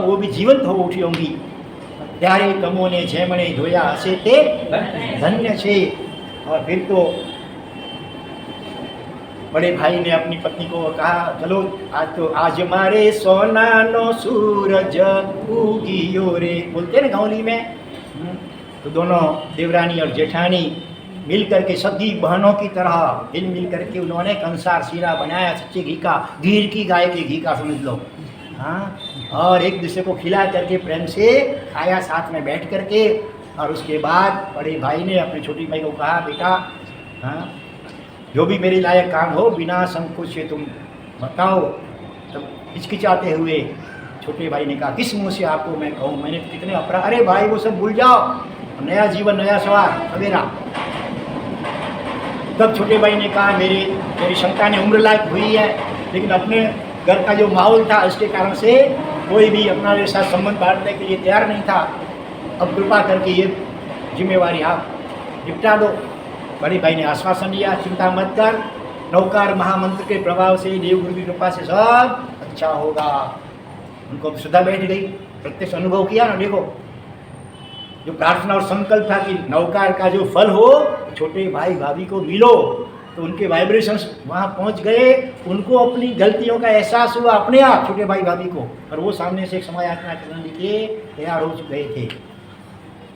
वो भी जीवंत हो उठी होंगी। त्यारे तमोने जेमणे जोया हसे ते धन्य छे। और फिर तो बड़े भाई ने अपनी पत्नी को कहा चलो आज मारे सोना नो सूरज उगियो रे, बोलते हैं ना गाँवली में। तो दोनों देवरानी और जेठानी मिल करके सभी बहनों की तरह मिल करके उन्होंने कंसार शीरा बनाया, सच्चे घी का, गीर की गाय के घी का समझ लो, हाँ, और एक दूसरे को खिला करके प्रेम से खाया साथ में बैठ करके। और उसके बाद बड़े भाई ने अपने छोटी भाई को कहा बेटा हाँ जो भी मेरे लायक काम हो बिना संकोच से तुम बताओ। तब हिचकिचाते हुए छोटे भाई ने कहा किस मुँह से आपको मैं कहूँ, मैंने कितने अपराध, अरे भाई वो सब भूल जाओ, नया जीवन नया सवाल सवेरा। तब छोटे भाई ने कहा मेरी संतानें उम्र लायक हुई है, लेकिन अपने घर का जो माहौल था उसके कारण से कोई भी अपना मेरे साथ संबंध बांटने के लिए तैयार नहीं था। अब कृपा करके ये जिम्मेवारी आप निपटा दो। बड़े भाई ने आश्वासन दिया चिंता मत कर, नौकार महामंत्र के प्रभाव से देवगुरु की कृपा से सब अच्छा होगा। उनको श्रद्धा बैठ गई, प्रत्यक्ष अनुभव किया ना। देखो जो प्रार्थना और संकल्प था कि नौकार का जो फल हो छोटे भाई भाभी को मिलो, तो उनके वाइब्रेशंस वहाँ पहुँच गए, उनको अपनी गलतियों का एहसास हुआ अपने आप छोटे भाई भाभी को, और वो सामने से एक समय याचना करने के तैयार हो चुके थे।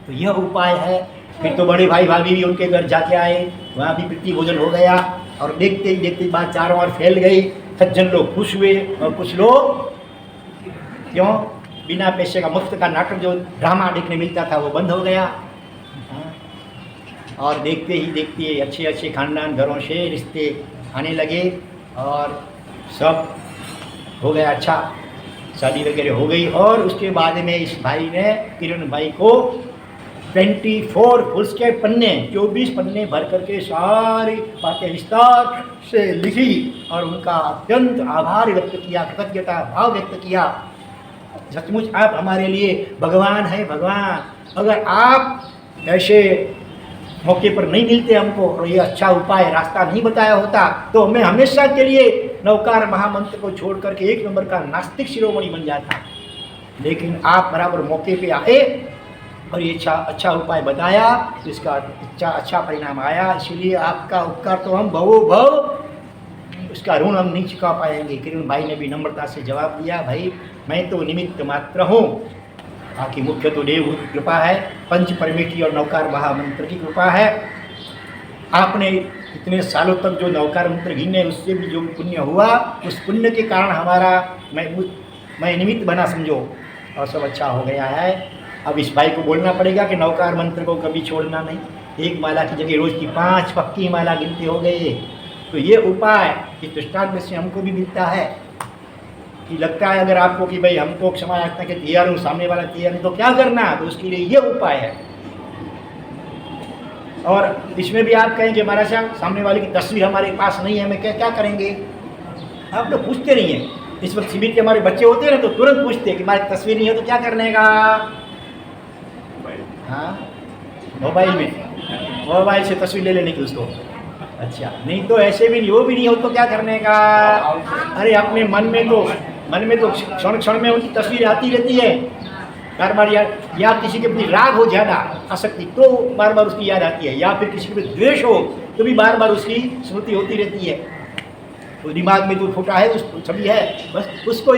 तो यह उपाय है। फिर तो बड़े भाई भाभी भी उनके घर जाके आए, वहाँ भी प्रीति भोजन हो गया, और देखते ही देखते बात चारों ओर फैल गई। सज्जन लोग खुश हुए और कुछ लोग क्यों बिना पैसे का मुफ्त का नाटक जो ड्रामा देखने मिलता था वो बंद हो गया। हाँ। और देखते ही देखते अच्छे अच्छे खानदान घरों से रिश्ते आने लगे और सब हो गया, अच्छा शादी वगैरह हो गई। और उसके बाद में इस भाई ने किरण भाई को 24 फुल्स के पन्ने 24 पन्ने भर करके सारी बातें विस्तार से लिखी और उनका अत्यंत आभार व्यक्त किया, कृतज्ञता भाव व्यक्त किया। सचमुच आप हमारे लिए भगवान है भगवान। अगर आप ऐसे मौके पर नहीं मिलते हमको और ये अच्छा उपाय रास्ता नहीं बताया होता तो मैं हमेशा के लिए नवकार महामंत्र को छोड़ करके एक नंबर का नास्तिक शिरोमणि बन जाता। लेकिन आप बराबर मौके पे आए और ये अच्छा उपाय बताया तो इसका अच्छा परिणाम आया। इसलिए आपका उपकार तो हम भवो भव उसका ऋण हम नहीं चुका पाएंगे। किरण भाई ने भी नम्रता से जवाब दिया, भाई मैं तो निमित्त मात्र हूँ, बाकी मुख्य तो देव की कृपा है, पंच परमेष्ठी और नवकार महामंत्र की कृपा है। आपने इतने सालों तक जो नवकार मंत्र गिने उससे भी जो पुण्य हुआ उस पुण्य के कारण हमारा मैं निमित्त बना समझो और सब अच्छा हो गया है। अब इस भाई को बोलना पड़ेगा कि नवकार मंत्र को कभी छोड़ना नहीं। एक माला की जगह रोज़ की 5 पक्की माला गिनते हो गए। तो ये उपाय इस दृष्टांत में से हमको भी मिलता है कि लगता है अगर आपको कि भाई हमको क्षमा याचना के तैयार हूँ, सामने वाला तैयार नहीं तो क्या करना, तो उसके लिए ये उपाय है। और इसमें भी आप कहेंगे महाराज साहब सामने वाले की तस्वीर हमारे पास नहीं है, मैं क्या करेंगे? आप तो पूछते नहीं हैं। इस वक्त शिविर के हमारे बच्चे होते हैं ना तो तुरंत पूछते हैं कि हमारी तस्वीर नहीं है तो क्या करने का। हाँ, मोबाइल से तस्वीर ले लेने की उसको। अच्छा, नहीं तो ऐसे भी नहीं, वो भी नहीं हो तो क्या करने का। अरे अपने मन में तो क्षण क्षण में उनकी तस्वीर आती रहती है, बार बार या किसी के प्रति राग हो ज़्यादा आसक्ति तो बार बार उसकी याद आती है, या फिर किसी के प्रति द्वेष हो तो भी बार बार उसकी स्मृति होती रहती है। तो दिमाग में जो फूटा है उस छवि है, बस उसको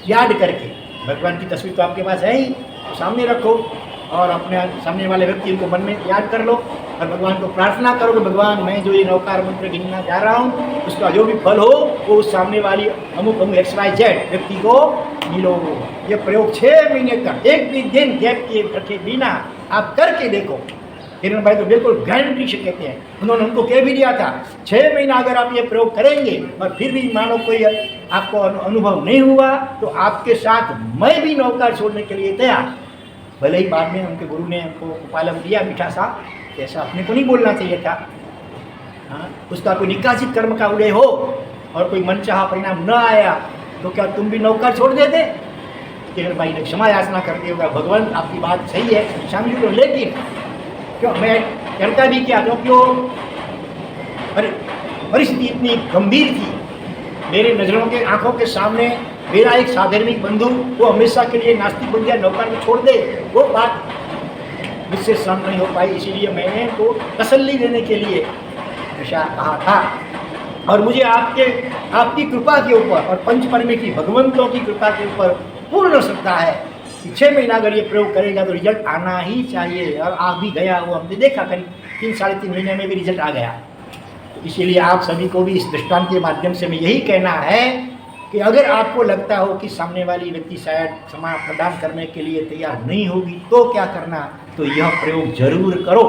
याद करके भगवान की तस्वीर तो आपके पास है ही, तो सामने रखो और अपने सामने वाले व्यक्ति को मन में याद कर लो और भगवान को प्रार्थना करो कि भगवान मैं जो ये नवकार मंत्र गिनना चाह रहा हूँ उसका जो भी फल हो वो उस सामने वाली अमुक XYZ व्यक्ति को मिलो। ये प्रयोग 6 महीने तक एक भी दिन गैप किए रखे बिना आप करके देखो। किरण भाई तो बिल्कुल गारंटी से कहते हैं, उन्होंने उनको कह भी दिया था 6 महीना अगर आप ये प्रयोग करेंगे और फिर भी मानो कोई आपको अनुभव नहीं हुआ तो आपके साथ मैं भी नवकार छोड़ने के लिए तैयार। भले ही बाद में उनके गुरु ने उनको उपालम दिया मीठा सा, ऐसा अपने को नहीं बोलना चाहिए था। हाँ, उसका कोई निकासित कर्म का उदय हो और कोई मनचाहा परिणाम न आया तो क्या तुम भी नौकर छोड़ देते? किरण भाई ने क्षमा याचना करते होगा, भगवान आपकी बात सही है शामिल करो, लेकिन क्यों मैं करता भी क्या, क्योंकि परिस्थिति इतनी गंभीर थी। मेरे नज़रों के आंखों के सामने मेरा एक साधर्मिक बंधु वो हमेशा के लिए नास्तिक बन गया, नौकर में छोड़ दे, वो बात मुझसे सहन नहीं हो पाई। इसीलिए मैंने तो तसल्ली देने के लिए ऐसा कहा था। और मुझे आपकी कृपा के ऊपर और पंच परमेष्ठी भगवंतों की कृपा के ऊपर पूर्ण श्रद्धा है कि 6 महीना अगर ये प्रयोग करेगा तो रिजल्ट आना ही चाहिए। और आ भी गया, वो हमने देखा करीब 3-3.5 महीने में भी रिजल्ट आ गया। तो इसीलिए आप सभी को भी इस दृष्टांत के माध्यम से मैं यही कहना है कि अगर आपको लगता हो कि सामने वाली व्यक्ति शायद क्षमा प्रदान करने के लिए तैयार नहीं होगी तो क्या करना, तो यह प्रयोग जरूर करो।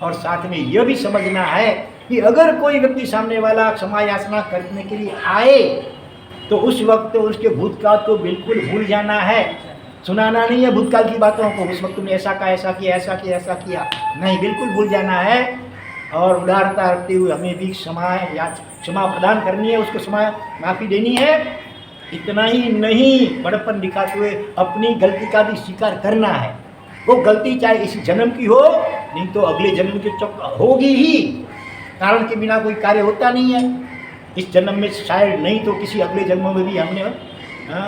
और साथ में यह भी समझना है कि अगर कोई व्यक्ति सामने वाला क्षमा याचना करने के लिए आए तो उस वक्त उसके भूतकाल को बिल्कुल भूल जाना है, सुनाना नहीं है भूतकाल की बातों को। उस वक्त तुमने ऐसा कहा, ऐसा किया, ऐसा किया, ऐसा किया, नहीं, बिल्कुल भूल जाना है। और उदारता रखते हुए हमें भी क्षमा प्रदान करनी है, उसको माफ़ी देनी है। इतना ही नहीं, बड़प्पन दिखाते हुए अपनी गलती का भी स्वीकार करना है। वो गलती चाहे इस जन्म की हो नहीं तो अगले जन्म की होगी ही, कारण के बिना कोई कार्य होता नहीं है। इस जन्म में शायद नहीं तो किसी अगले जन्म में भी हमने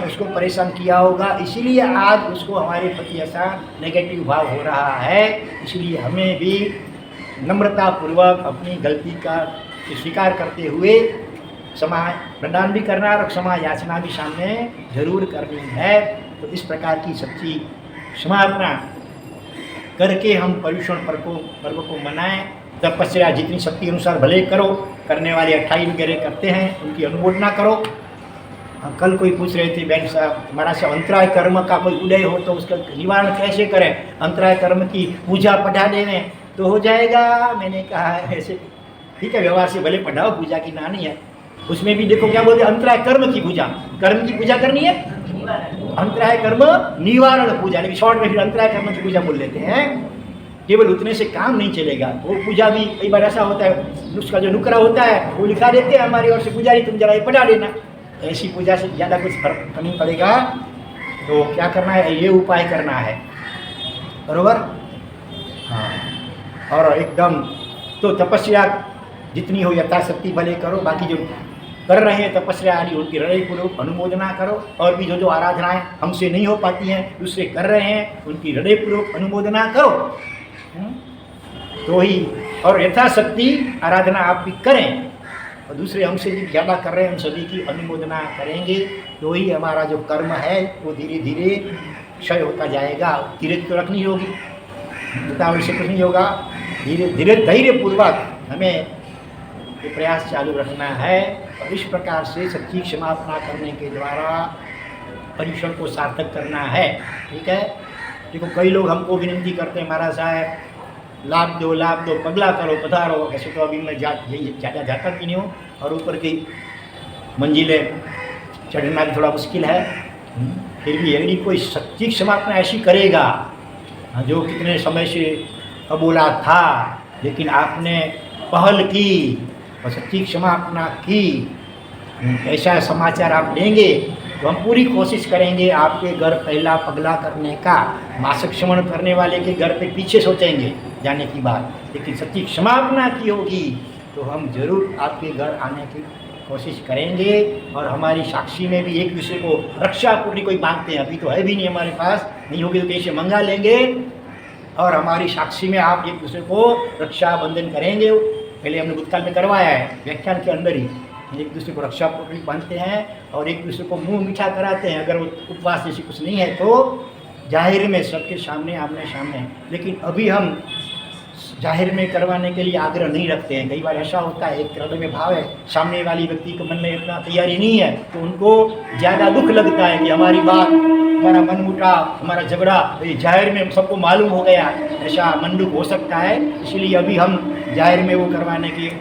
उसको परेशान किया होगा, इसीलिए आज उसको हमारे प्रति ऐसा नेगेटिव भाव हो रहा है। इसलिए हमें भी नम्रतापूर्वक अपनी गलती का स्वीकार करते हुए क्षमा प्रदान भी करना और क्षमा याचना भी सामने जरूर करनी है। तो इस प्रकार की सच्ची क्षमापना करके हम पर्युषण पर्व को मनाएं तपस्या जितनी शक्ति अनुसार भले करो, करने वाले 28 वगैरह करते हैं, उनकी अनुमोदना करो। कल कोई पूछ रहे थे बहन साहब, महाराज साहब अंतराय कर्म का कोई उदय हो तो उसका निवारण कैसे करें? अंतराय कर्म की पूजा पढ़ा दें तो हो जाएगा। मैंने कहा ऐसे ठीक है, व्यवहार से भले पढ़ाओ, पूजा की ना नहीं है। उसमें भी देखो क्या बोलते हैं, अंतराय कर्म की पूजा, कर्म की पूजा करनी है, अंतराय कर्म निवारण पूजा, लेकिन शॉर्ट में फिर अंतराय कर्म की पूजा बोल लेते हैं। केवल उतने से काम नहीं चलेगा, वो पूजा भी कई बार ऐसा होता है, उसका जो नुकरा होता है वो लिखा देते हैं हमारी ओर से, पुजारी तुम जरा ये पढ़ा देना। ऐसी पूजा से ज़्यादा कुछ फर्क नहीं पड़ेगा। तो क्या करना है, ये उपाय करना है, बरोबर। हाँ, और एकदम तो तपस्या जितनी हो यथाशक्ति भले करो। बाकी जो कर रहे हैं तपस्या आदि उनकी हृदयपूर्वक अनुमोदना करो। और भी जो आराधनाएं हमसे नहीं हो पाती हैं, दूसरे कर रहे हैं, उनकी हृदयपूर्वक अनुमोदना करो। तो ही, और यथाशक्ति आराधना आप भी करें, और दूसरे हमसे भी ज़्यादा कर रहे हैं, हम सभी की अनुमोदना करेंगे। तो ही हमारा जो कर्म है वो धीरे धीरे क्षय होता जाएगा। धीरे तो रखनी होगी, उतावल से कुछ नहीं होगा, धीरे धीरे धैर्यपूर्वक हमें ये प्रयास चालू रखना है। और इस प्रकार से सच्ची क्षमापना करने के द्वारा परिश्रम को सार्थक करना है। ठीक है, देखो कई लोग हमको विनती करते हैं, महाराज साहब लाभ दो, पगला करो, पधारो। ऐसे तो अभी मैं ज़्यादा जाता भी नहीं हूँ, और ऊपर की मंजिलें चढ़ना भी थोड़ा मुश्किल है। फिर भी यदि कोई सच्ची क्षमापना ऐसी करेगा जो कितने समय से अबोला था, लेकिन आपने पहल की और सच्ची क्षमापना की, ऐसा समाचार आप देंगे तो हम पूरी कोशिश करेंगे आपके घर पहला पगला करने का। मासिक श्रवण करने वाले के घर पे पीछे सोचेंगे जाने की बात, लेकिन सच्ची क्षमापना की होगी तो हम जरूर आपके घर आने की कोशिश करेंगे। और हमारी साक्षी में भी एक दूसरे को रक्षा पूर्ति कोई मांगते हैं, अभी तो है भी नहीं हमारे पास, नहीं होगी तो कहीं से मंगा लेंगे। और हमारी साक्षी में आप एक दूसरे को रक्षाबंधन करेंगे। पहले हमने भूतकाल में करवाया है, व्याख्यान के अंदर ही एक दूसरे को रक्षा पूर्वक बांधते हैं और एक दूसरे को मुंह मीठा कराते हैं। अगर वो उपवास जैसी कुछ नहीं है तो जाहिर में सबके सामने आमने सामने। लेकिन अभी हम जाहिर में करवाने के लिए आग्रह नहीं रखते हैं। कई बार ऐसा होता है, एक हृदय में भाव है, सामने वाली व्यक्ति को मन में इतना तैयारी नहीं है, तो उनको ज़्यादा दुख लगता है कि हमारी बात, हमारा मन मुटाव, हमारा झगड़ा जाहिर में सबको मालूम हो गया। ऐसा मन दुख हो सकता है, इसलिए अभी हम जाहिर में वो करवाने की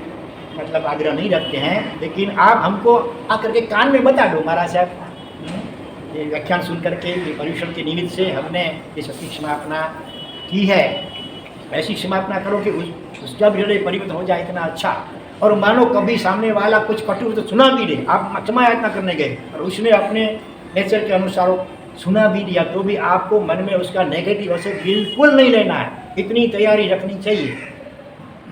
मतलब आग्रह नहीं रखते हैं। लेकिन आप हमको आकर के कान में बता दो, महाराज साहब ये व्याख्यान सुन करके ये परिश्रम के निमित्त से हमने ये सच्ची क्षमापना की है। ऐसी क्षमापना करो कि उसका भी हृदय परिवर्तन हो जाए, इतना अच्छा। और मानो कभी सामने वाला कुछ कटु तो सुना भी दे, आप क्षमा याचना करने गए और उसने अपने नेचर के अनुसार सुना भी दिया, तो भी आपको मन में उसका नेगेटिव असर बिल्कुल नहीं लेना है। इतनी तैयारी रखनी चाहिए।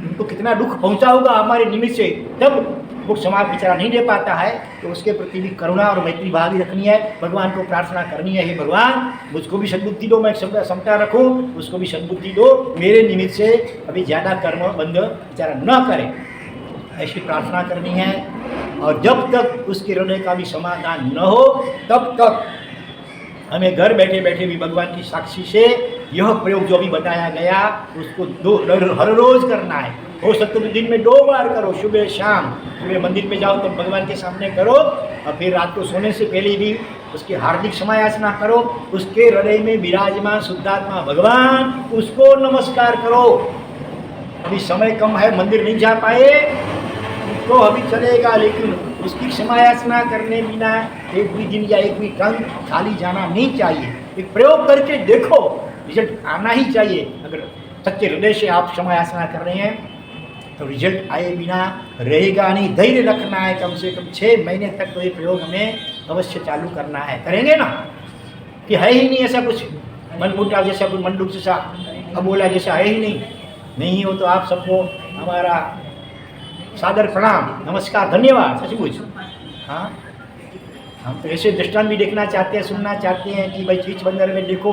उनको कितना दुख पहुंचा होगा हमारे निमित्त से, तब वो क्षमा बेचारा नहीं दे पाता है, तो उसके प्रति भी करुणा और मैत्री भाव भी रखनी है। भगवान को प्रार्थना करनी है, हे भगवान मुझको भी सद्बुद्धि दो, मैं क्षमता रखूं, उसको भी सद्बुद्धि दो, मेरे निमित्त से अभी ज़्यादा कर्म बंद बेचारा न करे, ऐसी प्रार्थना करनी है। और जब तक उसके हृदय का भी समाधान न हो, तब तक हमें घर बैठे बैठे भी भगवान की साक्षी से यह प्रयोग जो भी बताया गया उसको हर रोज करना है। हो सकते तो दिन में 2 बार करो, सुबह शाम। सुबह मंदिर पे जाओ तो भगवान के सामने करो, और फिर रात को सोने से पहले भी उसकी हार्दिक क्षमा याचना करो। उसके हृदय में विराजमान शुद्धात्मा भगवान, उसको नमस्कार करो। अभी समय कम है, मंदिर नहीं जा पाए तो अभी चलेगा, लेकिन उसकी क्षमा याचना करने बिना एक भी दिन या एक भी क्षण खाली जाना नहीं चाहिए। एक प्रयोग करके देखो, रिजल्ट आना ही चाहिए। अगर सच्चे हृदय से आप क्षमा याचना कर रहे हैं तो रिजल्ट आए बिना रहेगा नहीं। धैर्य रखना है, कम से कम 6 महीने तक तो ये प्रयोग हमें अवश्य चालू करना है। करेंगे ना, कि है ही नहीं ऐसा कुछ मन मुटाव जैसा, कोई मन दुख जैसा, अबोला जैसा है ही नहीं हो तो आप सबको हमारा सादर प्रणाम, नमस्कार, धन्यवाद। सचमुच हाँ, हम तो ऐसे दृष्टांत भी देखना चाहते हैं, सुनना चाहते हैं कि भाई खींच बंदर में देखो,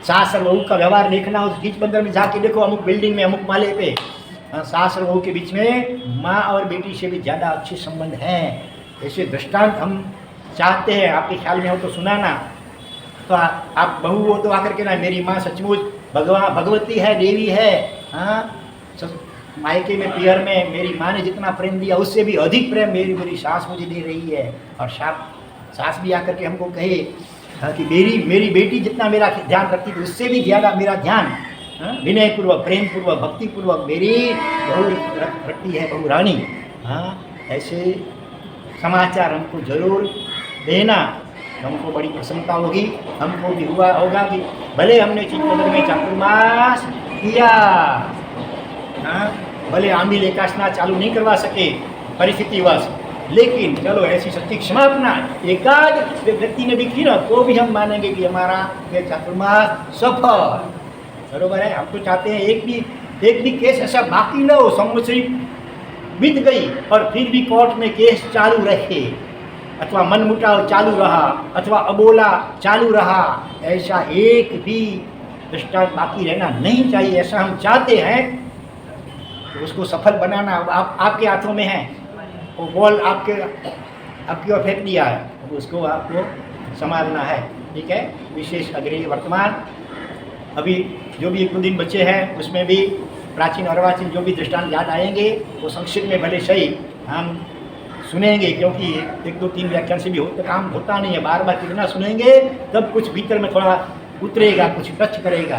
सास और बहू का व्यवहार देखना हो तो खींच बंदर में जाके देखो, अमुक बिल्डिंग में अमुक माले पे सास और बहू के बीच में माँ और बेटी से भी ज़्यादा अच्छे संबंध हैं। ऐसे दृष्टांत हम चाहते हैं, आपके ख्याल में हो तो सुनाना। तो आप बहू हो तो आकर के ना, मेरी माँ सचमुच भगवती है, देवी है, हाँ मायके में पियर में मेरी माँ ने जितना प्रेम दिया उससे भी अधिक प्रेम मेरी मेरी सास मुझे दे रही है। और सास भी आकर के हमको कहे कि मेरी बेटी जितना मेरा ध्यान रखती थी उससे भी ज़्यादा मेरा ध्यान विनयपूर्वक प्रेमपूर्वक भक्तिपूर्वक मेरी बहू रखती है, बहू रानी। हाँ, ऐसे समाचार हमको जरूर देना, हमको बड़ी प्रसन्नता होगी। हमको भी हुआ होगा कि भले हमने चित्तौड़गढ़ में चातुर्मास किया, हाँ, भले आमिल एकादशना चालू नहीं करवा सके परिस्थितिवश, लेकिन चलो ऐसी सच्ची क्षमापना एकाध व्यक्ति ने भी की ना तो भी हम मानेंगे कि हमारा ये चातुर्मास सफल। बरोबर है। हम तो चाहते हैं एक भी केस ऐसा बाकी न हो, संवत्सरी बीत गई और फिर भी कोर्ट में केस चालू रहे, अथवा मनमुटाव चालू रहा, अथवा अबोला चालू रहा, ऐसा एक भी दृष्टांत बाकी रहना नहीं चाहिए। ऐसा हम चाहते हैं, तो उसको सफल बनाना आपके हाथों में है। वो बॉल आपकी ओर फेंक दिया है, तो उसको आपको संभालना है। ठीक है। विशेष अग्रही वर्तमान अभी जो भी 1-2 दिन बचे हैं उसमें भी प्राचीन अर्वाचीन जो भी दृष्टांत याद आएंगे वो संक्षिप्त में भले सही हम सुनेंगे, क्योंकि 1-2-3 व्याख्यान से भी काम होता नहीं है। बार बार कितना सुनेंगे तब कुछ भीतर में थोड़ा उतरेगा, कुछ टच करेगा।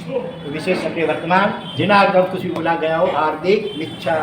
तो विशेष अग्रही वर्तमान जिना कुछ भी बोला गया हो हार्दिक इच्छा